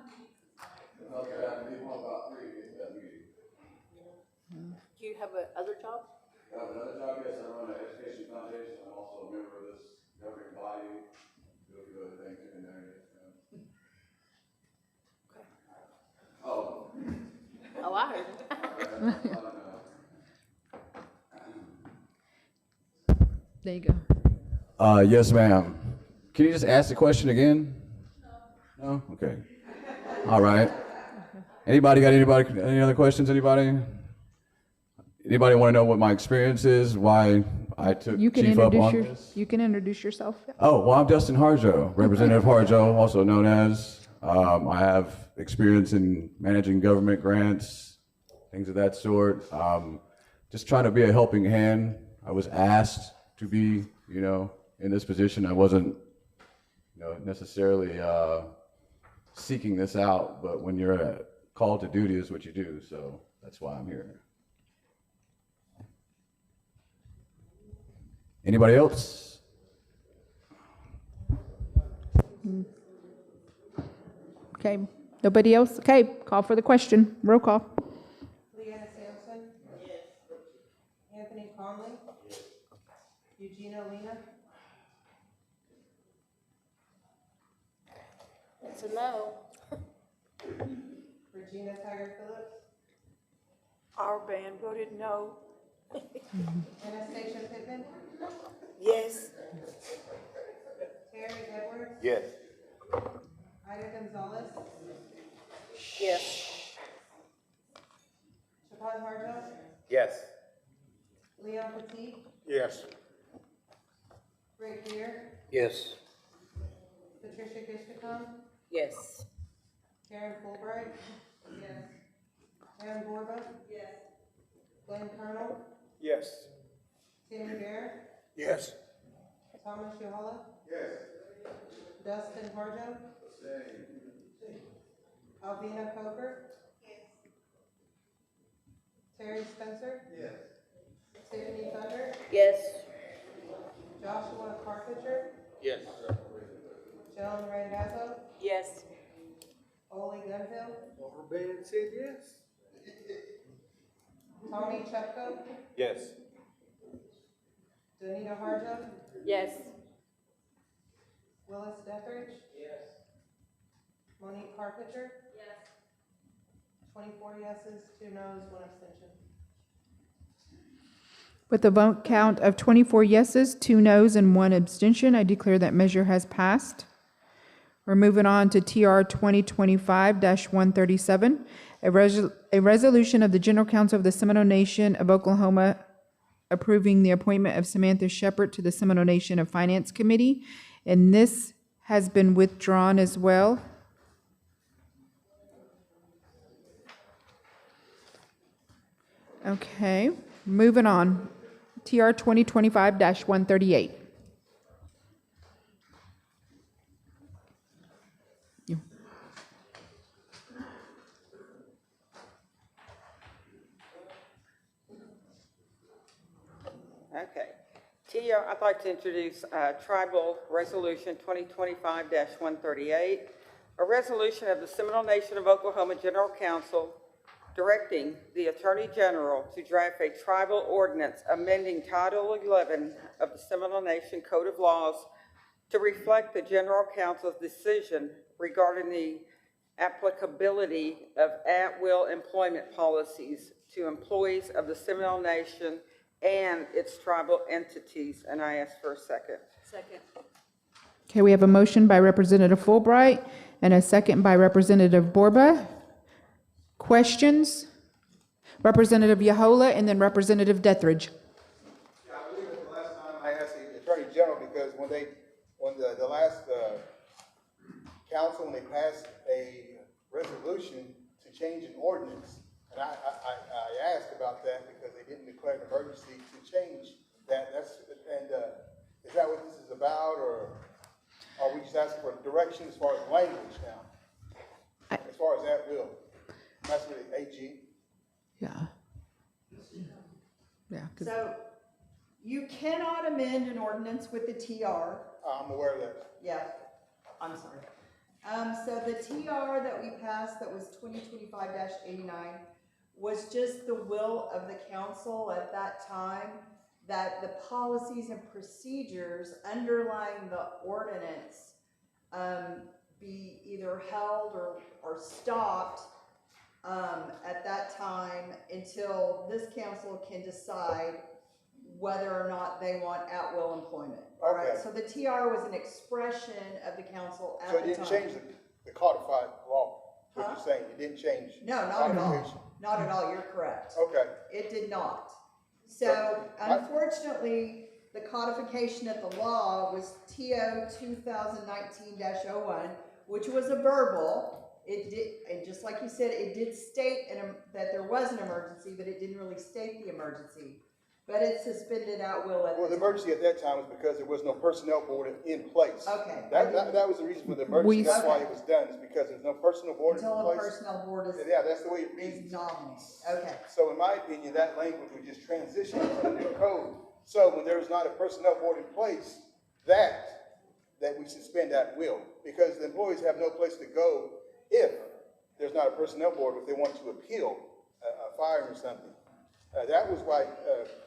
do you have another job? I have another job, yes, I run an education foundation, I'm also a member of this governing body, do a few other things in there. Oh. Oh, I heard. There you go. Yes, ma'am. Can you just ask the question again? No? Okay. All right. Any other questions, anybody? Anybody want to know what my experience is, why I took You can chief up on introduce this? you can introduce yourself. Oh, well, I'm Dustin Harjo, Representative Harjo, also known as. I have experience in managing government grants, things of that sort. Just trying to be a helping hand. I was asked to be, in this position. I wasn't, necessarily seeking this out, but when you're called to duty is what you do, so that's why I'm here. Anybody else? Okay. Nobody else? Okay. Call for the question. Roll call. Leanna Sampson. Yes. Anthony Conley. Yes. Eugene Olina. It's a no. Regina Tiger Phillips, Our band voted no. Anastasia Pittman, Yes. Terry Edwards, Yes. Ida Gonzalez, Yes. Shabazz Harjo, Yes. Leon Petit, Yes. Rick Beard, Yes. Patricia Gishticum, Yes. Karen Fulbright, yes. Aaron Borba, yes. Glenn Colonel, Yes. Timmy Bear, Yes. Thomas Yohala, Yes. Dustin Harjo, Alvina Coker, Terry Spencer, Yes. Tiffany Thunder, Yes. Joshua Carpenter, Yes. Joan Randazzo, Yes. Ole Gunhill, Our band said yes. Tony Chupko, Yes. Danita Harjo, Yes. Willis Dethridge, Yes. Monique Carpenter. Yes. 24 yeses, 2 noes, 1 abstention. With a vote count of 24 yeses, 2 noes, and 1 abstention, I declare that measure has passed. We're moving on to TR 2025-137, a resolution of the General Council of the Seminole Nation of Oklahoma approving the appointment of Samantha Shepard to the Seminole Nation of Finance Committee, and this has been withdrawn as well. Okay, moving on. TR 2025-138. Okay. I'd like to introduce Tribal Resolution 2025-138, a resolution of the Seminole Nation of Oklahoma General Council directing the Attorney General to draft a tribal ordinance amending Title 11 of the Seminole Nation Code of Laws to reflect the General Council's decision regarding the applicability of at-will employment policies to employees of the Seminole Nation and its tribal entities, and I ask for a second. Second. Okay, we have a motion by Representative Fulbright and a second by Representative Borba. Questions? Representative Yohala and then Representative Dethridge. Yeah, I believe that the last time I asked the Attorney General, because when the last council, when they passed a resolution to change an ordinance, and I asked about that because they didn't declare an emergency to change that. Is that what this is about, or are we just asking for direction as far as language now? As far as that will? That's really AG. Yeah. Yeah. 'Cause- So you cannot amend an ordinance with the TR. I'm aware of that. Yeah, I'm sorry. So the TR that we passed that was 2025-89 was just the will of the council at that time that the policies and procedures underlying the ordinance be either held or stopped at that time until this council can decide whether or not they want at-will employment. All right, Okay. so the TR was an expression of the council at So the it time. didn't change the codified law, what Huh? you're saying, it didn't change? No, not at all. codification. Not at all, you're correct. Okay. It did not. So unfortunately, the codification of the law was TO 2019-01, which was a verbal. It did, and just like you said, it did state that there was an emergency, but it didn't really state the emergency. But it suspended at-will at Well, the the time. emergency at that time was because there was no personnel board in place. Okay. That was the reason for the emergency, that's why it was done, is because there's no personnel board in Until a place. personnel board is Yeah, that's the way it reads. nominated. Okay. So in my opinion, that language would just transition to the new code. So when there is not a personnel board in place, that we suspend at will, because the employees have no place to go if there's not a personnel board, if they want to appeal a firing or something. That was why,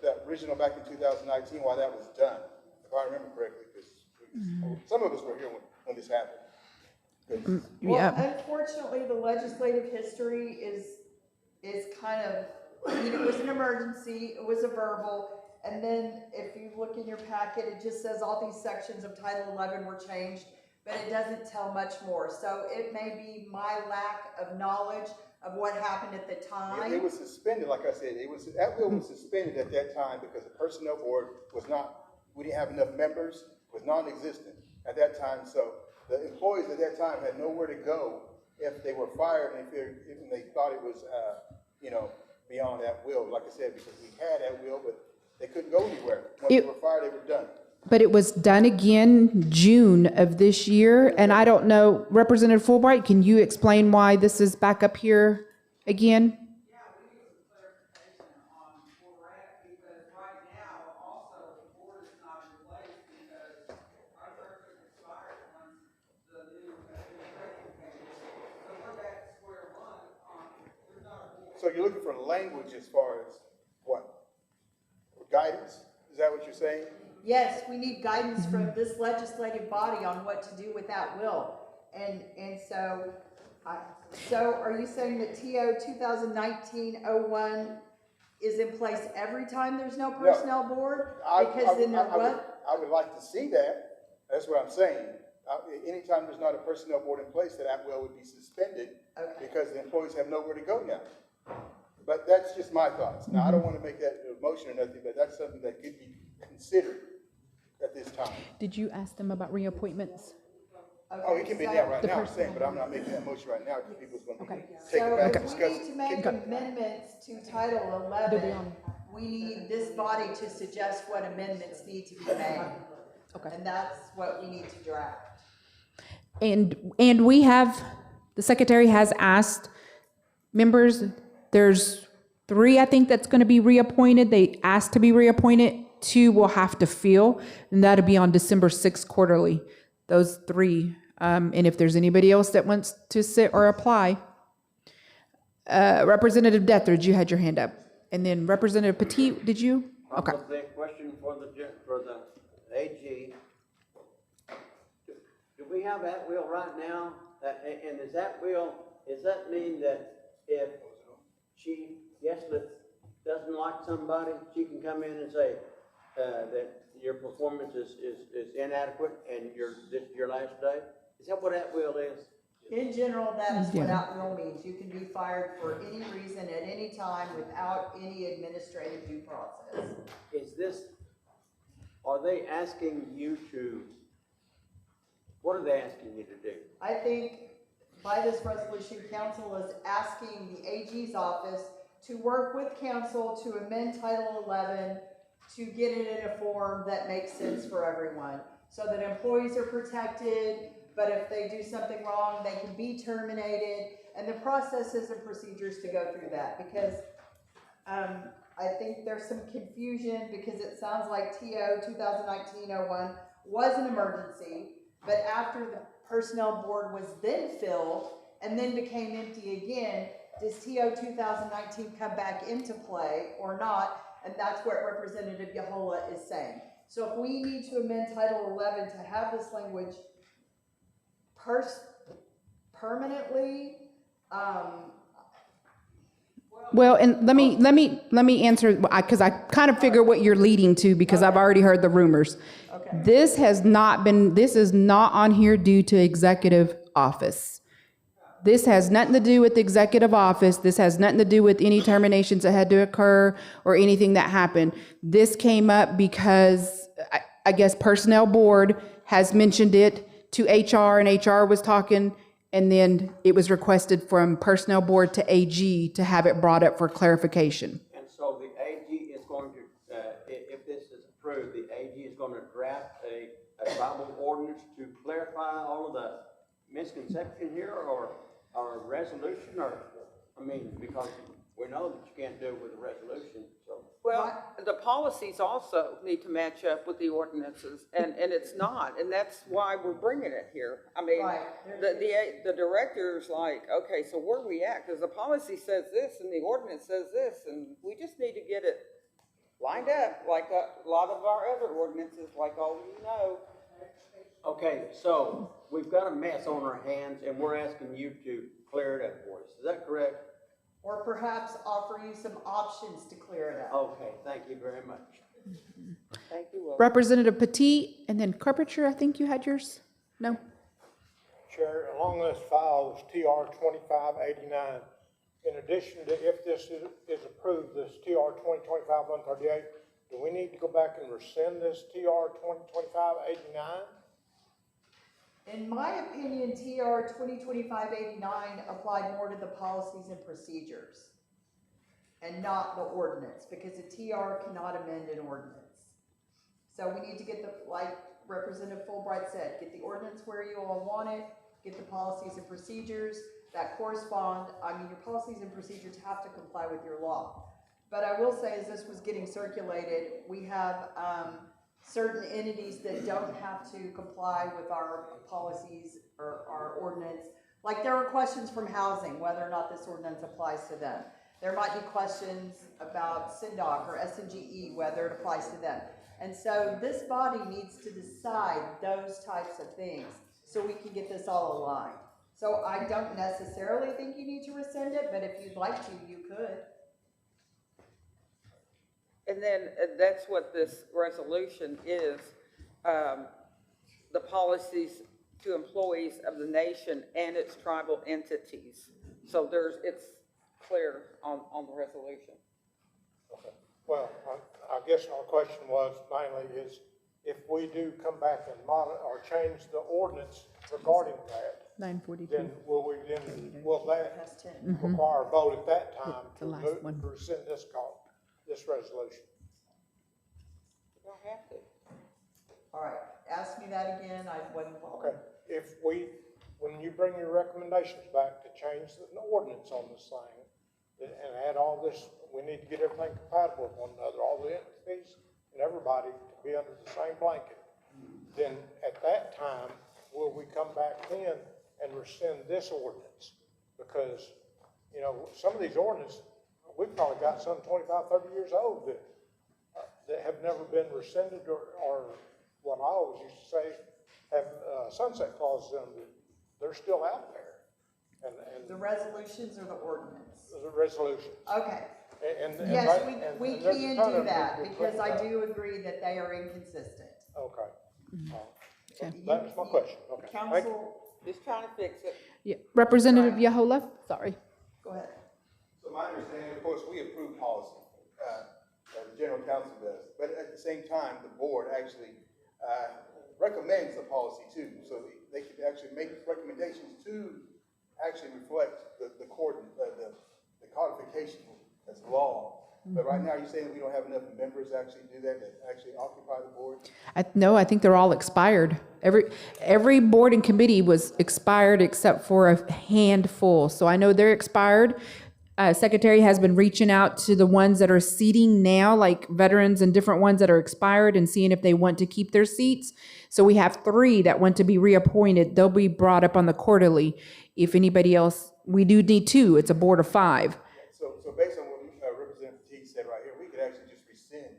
that original back in 2019, why that was done, if I remember correctly, because some of us were here when this happened. Yeah. Well, unfortunately, the legislative history is kind of, I mean, it was an emergency, it was a verbal, and then if you look in your packet, it just says all these sections of Title 11 were changed, but it doesn't tell much more. So it may be my lack of knowledge of what happened at the time. It was suspended, like I said, that will was suspended at that time because the personnel board we didn't have enough members, was non-existent at that time. So the employees at that time had nowhere to go if they were fired and if they thought it was, beyond that will, like I said, because we had that will, but they couldn't go anywhere. Once they were fired, they were done. But it was done again June of this year, and I don't know, Representative Fulbright, can you explain why this is back up here again? So you're looking for language as far as what? Guidance? Is that what you're saying? Yes, we need guidance from this legislative body on what to do with that will. And so, so are you saying that TO 2019-01 is in place every time there's no personnel board? Because then there what? I would like to see that. That's what I'm saying. Anytime there's not a personnel board in place, that will would be suspended because the employees have nowhere to go now. But that's just my thoughts. Now, I don't want to make that a motion or nothing, but that's something that could be considered at this time. Did you ask them about reappointments? Oh, it can be there right now, I'm saying, but I'm not making that motion right now because people's going to take it back and discuss it. So if we need to make amendments to Title 11, we need this body to suggest what amendments need to be made. And that's what we need to draft. And we have, the secretary has asked members, there's 3, I think, that's going to be reappointed. They asked to be reappointed. 2 will have to fill, and that'll be on December 6th quarterly. Those 3. And if there's anybody else that wants to sit or apply. Representative Dethridge, you had your hand up. And then Representative Petit, did you? Okay. The question for the AG. Do we have that will right now? And is that will, does that mean that if Chief Yeslett doesn't like somebody, she can come in and say that your performance is inadequate and this is your last day? Is that what that will is? In general, that is what that will means. You can be fired for any reason at any time without any administrative due process. Are they asking you to, what are they asking you to do? I think by this resolution, council is asking the AG's office to work with council to amend Title 11 to get it in a form that makes sense for everyone, so that employees are protected, but if they do something wrong, they can be terminated, and the processes and procedures to go through that, because I think there's some confusion, because it sounds like TO 2019-01 was an emergency, but after the personnel board was then filled and then became empty again, does TO 2019 come back into play or not? And that's what Representative Yahola is saying. So if we need to amend Title 11 to have this language permanently, Well, and let me answer, because I kind of figure what you're leading to, because I've already heard the rumors. Okay. This is not on here due to executive office. This has nothing to do with the executive office. This has nothing to do with any terminations that had to occur or anything that happened. This came up because I guess personnel board has mentioned it to HR, and HR was talking, and then it was requested from personnel board to AG to have it brought up for clarification. And so the AG is going to, if this is approved, the AG is going to draft a tribal ordinance to clarify all of the misconception here, or a resolution, or, because we know that you can't do it with a resolution, so. Well, the policies also need to match up with the ordinances, and it's not, and that's why we're bringing it here. The director's like, okay, so where are we at? Because the policy says this, and the ordinance says this, and we just need to get it lined up, like a lot of our other ordinances, like all you know. Okay, so we've got a mess on our hands and we're asking you to clear it up for us. Is that correct? Or perhaps offer you some options to clear it up. Okay, thank you very much. Thank you, Will. Representative Petit, and then Carpenter, I think you had yours? No? Chair, along this file is TR 2589. In addition to, if this is approved, this TR 2025-138, do we need to go back and rescind this TR 2025-89? In my opinion, TR 2025-89 applied more to the policies and procedures and not the ordinance, because a TR cannot amend an ordinance. So we need to get the, like Representative Fulbright said, get the ordinance where you all want it, get the policies and procedures that correspond. I mean, your policies and procedures have to comply with your law. But I will say, as this was getting circulated, we have certain entities that don't have to comply with our policies or our ordinance. Like there were questions from housing, whether or not this ordinance applies to them. There might be questions about SINDOC or SNGE, whether it applies to them. And so this body needs to decide those types of things so we can get this all aligned. So I don't necessarily think you need to rescind it, but if you'd like to, you could. And then that's what this resolution is, the policies to employees of the nation and its tribal entities. So it's clear on the resolution. Okay. Well, I guess our question was mainly is if we do come back and or change the ordinance regarding that, 942. then will that require a vote at that time The last one. to rescind this resolution? You don't have to. All right, ask me that again. I wasn't following. Okay. When you bring your recommendations back to change the ordinance on this thing and add all this, we need to get everything compatible with one another, all the entities and everybody to be under the same blanket. Then at that time, will we come back in and rescind this ordinance? Because, you know, some of these ordinances, we've probably got some 25, 30 years old that have never been rescinded or what I always used to say, have sunset clauses in them. They're still out there. And The resolutions or the ordinance? the resolutions. Okay. Yes, we can do that because I do agree that they are inconsistent. Okay. Okay. That's my question. Okay. Thank you. Council, Just trying to fix it. Yeah. Representative Yahola, sorry. go ahead. So my understanding, of course, we approve policy, the general counsel does, but at the same time, the board actually recommends the policy too. So they can actually make recommendations to actually reflect the codification as law. But right now, you're saying that we don't have enough members to actually do that actually occupy the board? No, I think they're all expired. Every board and committee was expired except for a handful. So I know they're expired. Secretary has been reaching out to the ones that are seating now, like veterans and different ones that are expired, and seeing if they want to keep their seats. So we have 3 that want to be reappointed. They'll be brought up on the quarterly. If anybody else, we do need 2. It's a board of 5. So based on what Representative T said right here, we could actually just rescind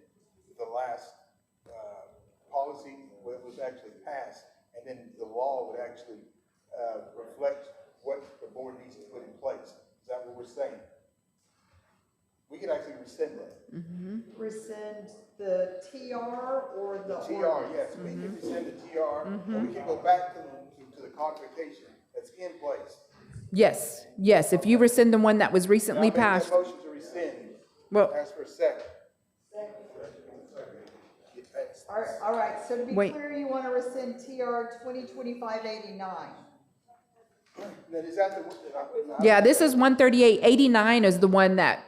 the last policy that was actually passed, and then the law would actually reflect what the board needs to put in place. Is that what we're saying? We could actually rescind that. Rescind the TR or the TR, ordinance? yes, we can rescind the TR, or we can go back to the codification that's in place. Yes, yes. If you rescind the one that was recently passed. Motion to rescind. Well- Ask for a second. All right, so to be Wait. clear, you want to rescind TR 2025-89? Then is that the? Yeah, this is 13889 is the one that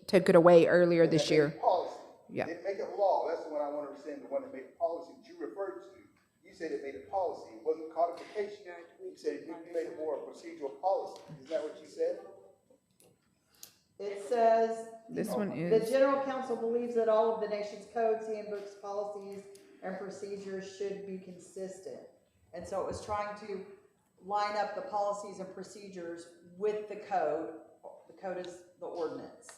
took it away earlier this year. Policy. Yeah. Didn't make it law. That's the one I want to rescind, the one that made the policy that you referred to. You said it made a policy. It wasn't codification. You said you made it more a procedural policy. Is that what you said? It says. This one The is, general counsel believes that all of the nation's codes, handbooks, policies, and procedures should be consistent. And so it was trying to line up the policies and procedures with the code. The code is the ordinance.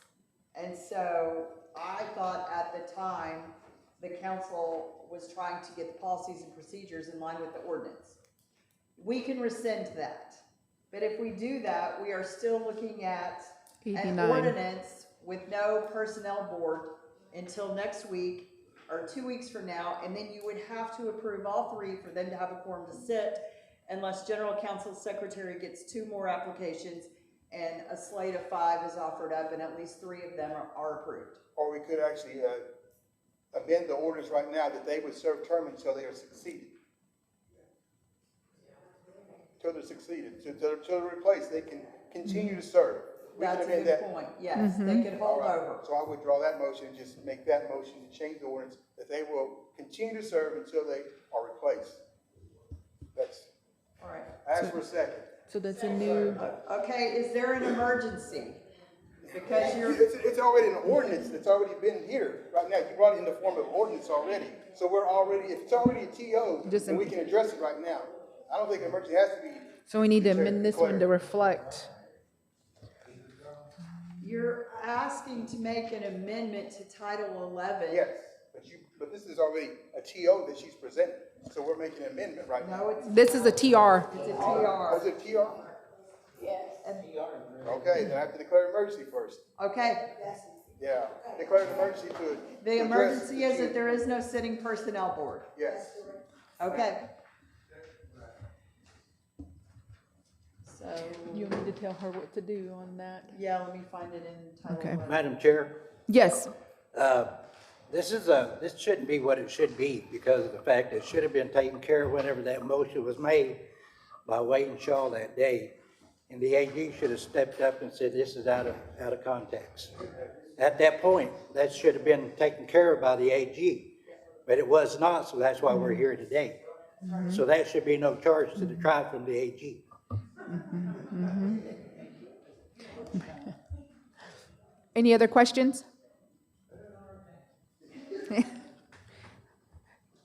And so I thought at the time the council was trying to get the policies and procedures in line with the ordinance. We can rescind that. But if we do that, we are still looking at an 89. ordinance with no personnel board until next week or 2 weeks from now, and then you would have to approve all three for them to have a quorum to sit, unless general counsel's secretary gets 2 more applications and a slate of 5 is offered up and at least 3 of them are approved. Or we could actually amend the orders right now that they would serve term until they are succeeded. Until they're succeeded, until they're replaced, they can continue to serve. We can That's a amend good that. point, yes, they could hold All right. over. So I withdraw that motion and just make that motion to change the ordinance, that they will continue to serve until they are replaced. That's, All right. ask for a second. So that's a new, Okay, is there an emergency? Because you're, It's already an ordinance that's already been here right now. You brought it in the form of ordinance already. So we're already, if it's already a TO, then we can address it right now. I don't think an emergency has to be. so we need to amend this one to reflect. you're asking to make an amendment to Title 11. Yes, but this is already a TO that she's presenting. So we're making an amendment right now. No, it's. This is a TR. It's a Oh, TR. is it TR? Yes. Okay, then I have to declare emergency first. Okay, Yeah, declare an emergency to. the emergency is that there is no sitting personnel board. Yes. Okay. So. You need to tell her what to do on that. Yeah, let me find it in Title Okay. 11. Madam Chair, Yes, this shouldn't be what it should be because of the fact that it should have been taken care of whenever that motion was made by Wade and Shaw that day. And the AG should have stepped up and said, this is out of context. At that point, that should have been taken care of by the AG, but it was not, so that's why we're here today. So that should be no charge to the tribe from the AG. any other questions?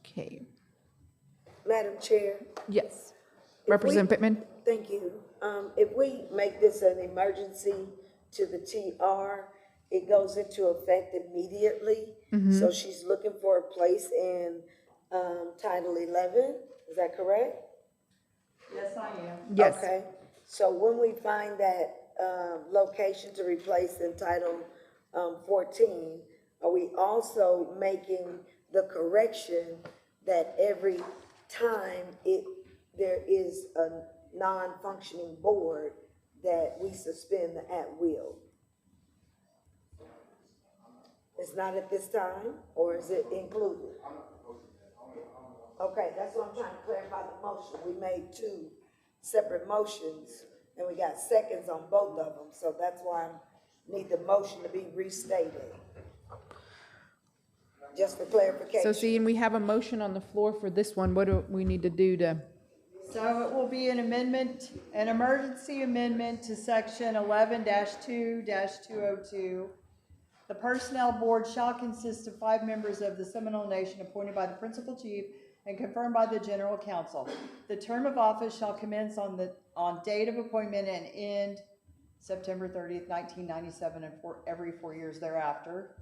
Okay, Madam Chair. yes. Representative Pittman? Thank you. If we make this an emergency to the TR, it goes into effect immediately. So she's looking for a place in, Title 11, is that correct? Yes, I am. Yes. Okay, so when we find that, location to replace in Title, 14, are we also making the correction that every time there is a non-functioning board, that we suspend the at-will? It's not at this time, or is it included? Okay, that's what I'm trying to clarify the motion. We made 2 separate motions, and we got seconds on both of them, so that's why I need the motion to be restated. Just for clarification. So seeing we have a motion on the floor for this one, what do we need to do to? So it will be an amendment, an emergency amendment to section 11-2-202. The Personnel Board shall consist of 5 members of the Seminole Nation appointed by the Principal Chief and confirmed by the General Counsel. The term of office shall commence on date of appointment and end September 30th, 1997, and every 4 years thereafter.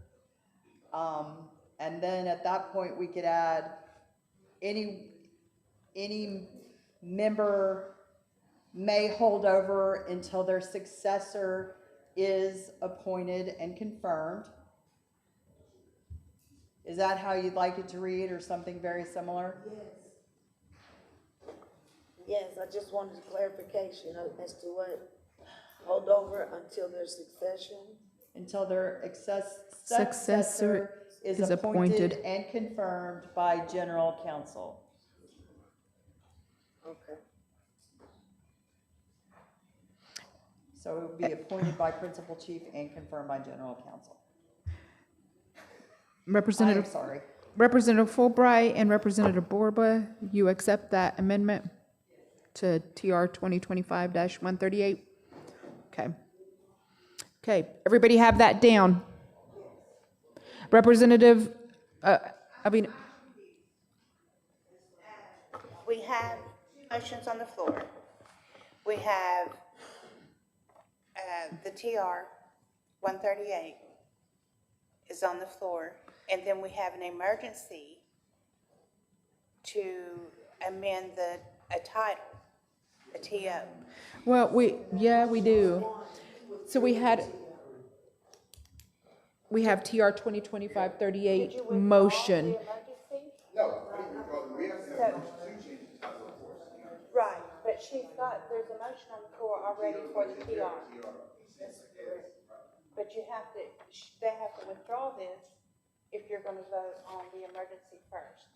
And then at that point, we could add any member may hold over until their successor is appointed and confirmed. Is that how you'd like it to read, or something very similar? Yes, I just wanted clarification as to what, hold over until their succession? Until their Successor successor is is appointed appointed. and confirmed by General Counsel. Okay. So it would be appointed by Principal Chief and confirmed by General Counsel. Representative, I'm sorry. Representative Fulbright and Representative Borba, you accept that amendment to TR 2025-138? Okay. Okay, everybody have that down. Representative, We have motions on the floor. We have the TR 138 is on the floor. and then we have an emergency to amend a title, a TO. Well, we do. So we have TR 2025-38 motion. No, we have to have two changes to the force. Right, but there's a motion on the floor already for the TR. But they have to withdraw this if you're gonna vote on the emergency first.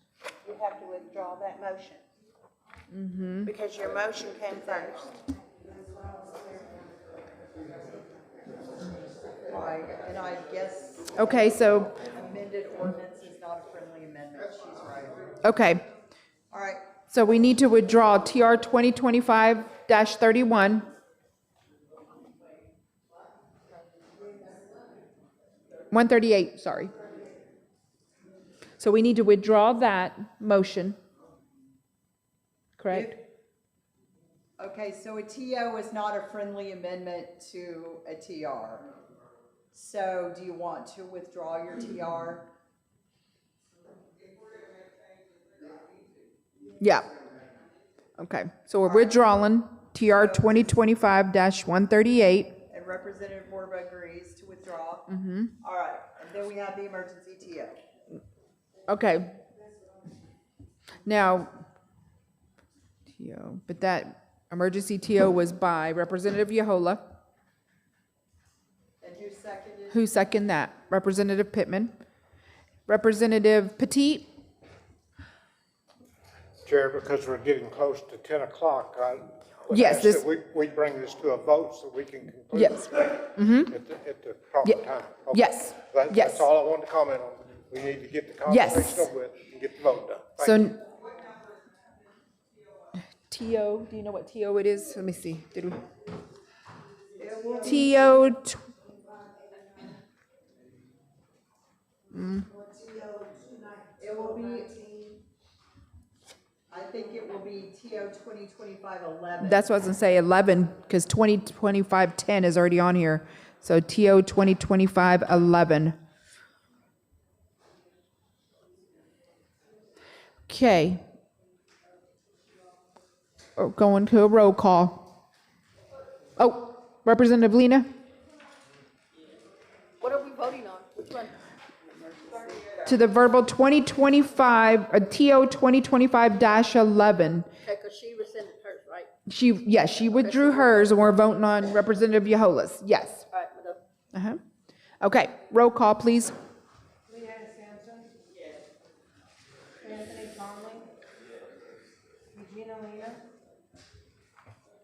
You have to withdraw that motion. Mm-hmm. Because your motion came first. And I guess. Okay, so, Amended ordinance is not a friendly amendment, she's right. okay. All right, So we need to withdraw TR 2025-31. $138, sorry. So we need to withdraw that motion. Correct? okay, so a TO is not a friendly amendment to a TR. So do you want to withdraw your TR? Yeah. Okay, so we're withdrawing TR 2025-138. And Representative Borba agrees to withdraw? Mm-hmm. All right, and then we have the emergency TO. Okay. Now, TO, but that emergency TO was by Representative Yahola. And who seconded? Who seconded that? Representative Pittman. Representative Petit? Chair, because we're getting close to 10 o'clock, I would Yes, ask this- that we bring this to a vote so we can conclude Yes. it Mhm. at the proper Ye- time. yes, Yes. yes. That's all I wanted to comment on. We need to get the Yes. conversation over with and get the vote done. Thank So, you. TO, do you know what TO it is? Let me see. Did we? TO. It will be, I think it will be TO 2025-11. That's what I was gonna say, 11, because 2025-10 is already on here. So TO 2025-11. Okay. Oh, going to a roll call. Oh, Representative Lena? What are we voting on? Which one? To the verbal 2025, TO 2025-11. Okay, because she rescinded hers, right? She withdrew hers, and we're voting on Representative Yahola's. Yes. All right, Madam. Uh-huh. Okay, roll call, please. Leanna Sampson. Yes. Anthony Conley. Regina Lena.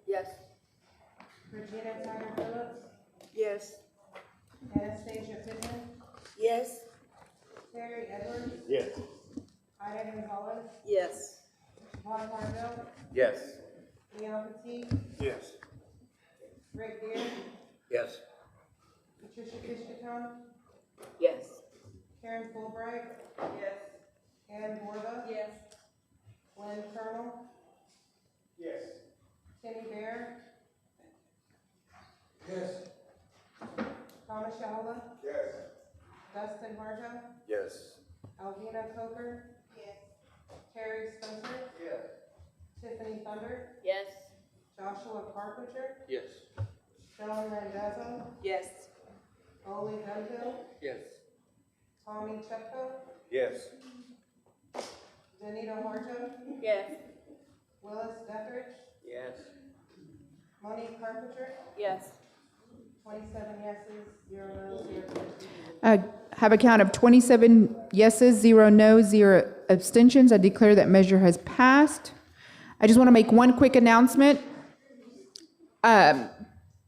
Yes. Regina Tyler Phillips. Yes. Anastasia Pittman. Yes. Terry Edwards. Yes. Ida Gonzalez. Yes. Juan Marvell. Yes. Leon Petit. Yes. Rick Deer. Yes. Patricia Fishton. Yes. Karen Fulbright. Yes. Ann Borba. Yes. Glenn Colonel. Yes. Kenny Bear. Yes. Thomas Yahola. Yes. Dustin Harjo. Yes. Alvina Coker. Yes. Terry Spencer. Yes. Tiffany Thunder. Yes. Joshua Carpenter. Yes. Joan Randazzo. Yes. Ole Dunhill. Yes. Tommy Chepko. Yes. Danita Harjo. Yes. Willis Deckridge. Yes. Monique Carpenter. Yes. 27 yeses, 0 noes, 0 abstentions. Have a count of 27 yeses, 0 noes, 0 abstentions. I declare that measure has passed. I just want to make one quick announcement.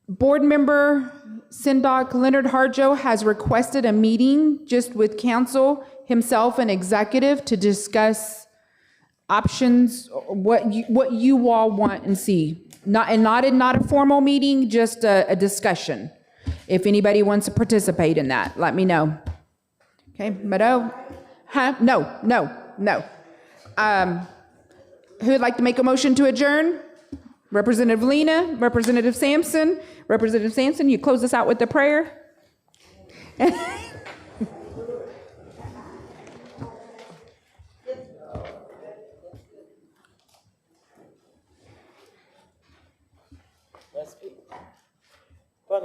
Board member Sindoc Leonard Harjo has requested a meeting just with council, himself and executive, to discuss options, what you all want and see. Not a formal meeting, just a discussion. If anybody wants to participate in that, let me know. Okay, Mado? Huh? No. Who would like to make a motion to adjourn? Representative Lena, Representative Sampson. Representative Sampson, you close us out with the prayer?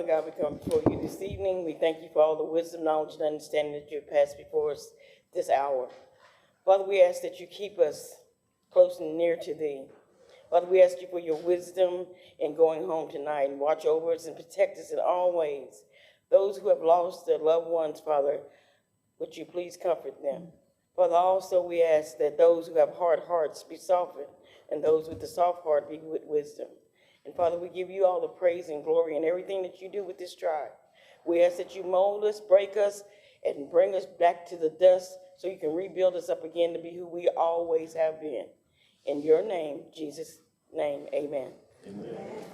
Father God, we come before you this evening. We thank you for all the wisdom, knowledge, and understanding that you have passed before us this hour. Father, we ask that you keep us close and near to thee. Father, we ask you for your wisdom in going home tonight, and watch over us and protect us in all ways. Those who have lost their loved ones, Father, would you please comfort them? Father, also we ask that those who have hard hearts be softened, and those with the soft heart be with wisdom. And Father, we give you all the praise and glory in everything that you do with this tribe. We ask that you mold us, break us, and bring us back to the dust so you can rebuild us up again to be who we always have been. In your name, Jesus' name, amen.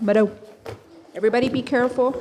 But everybody be careful.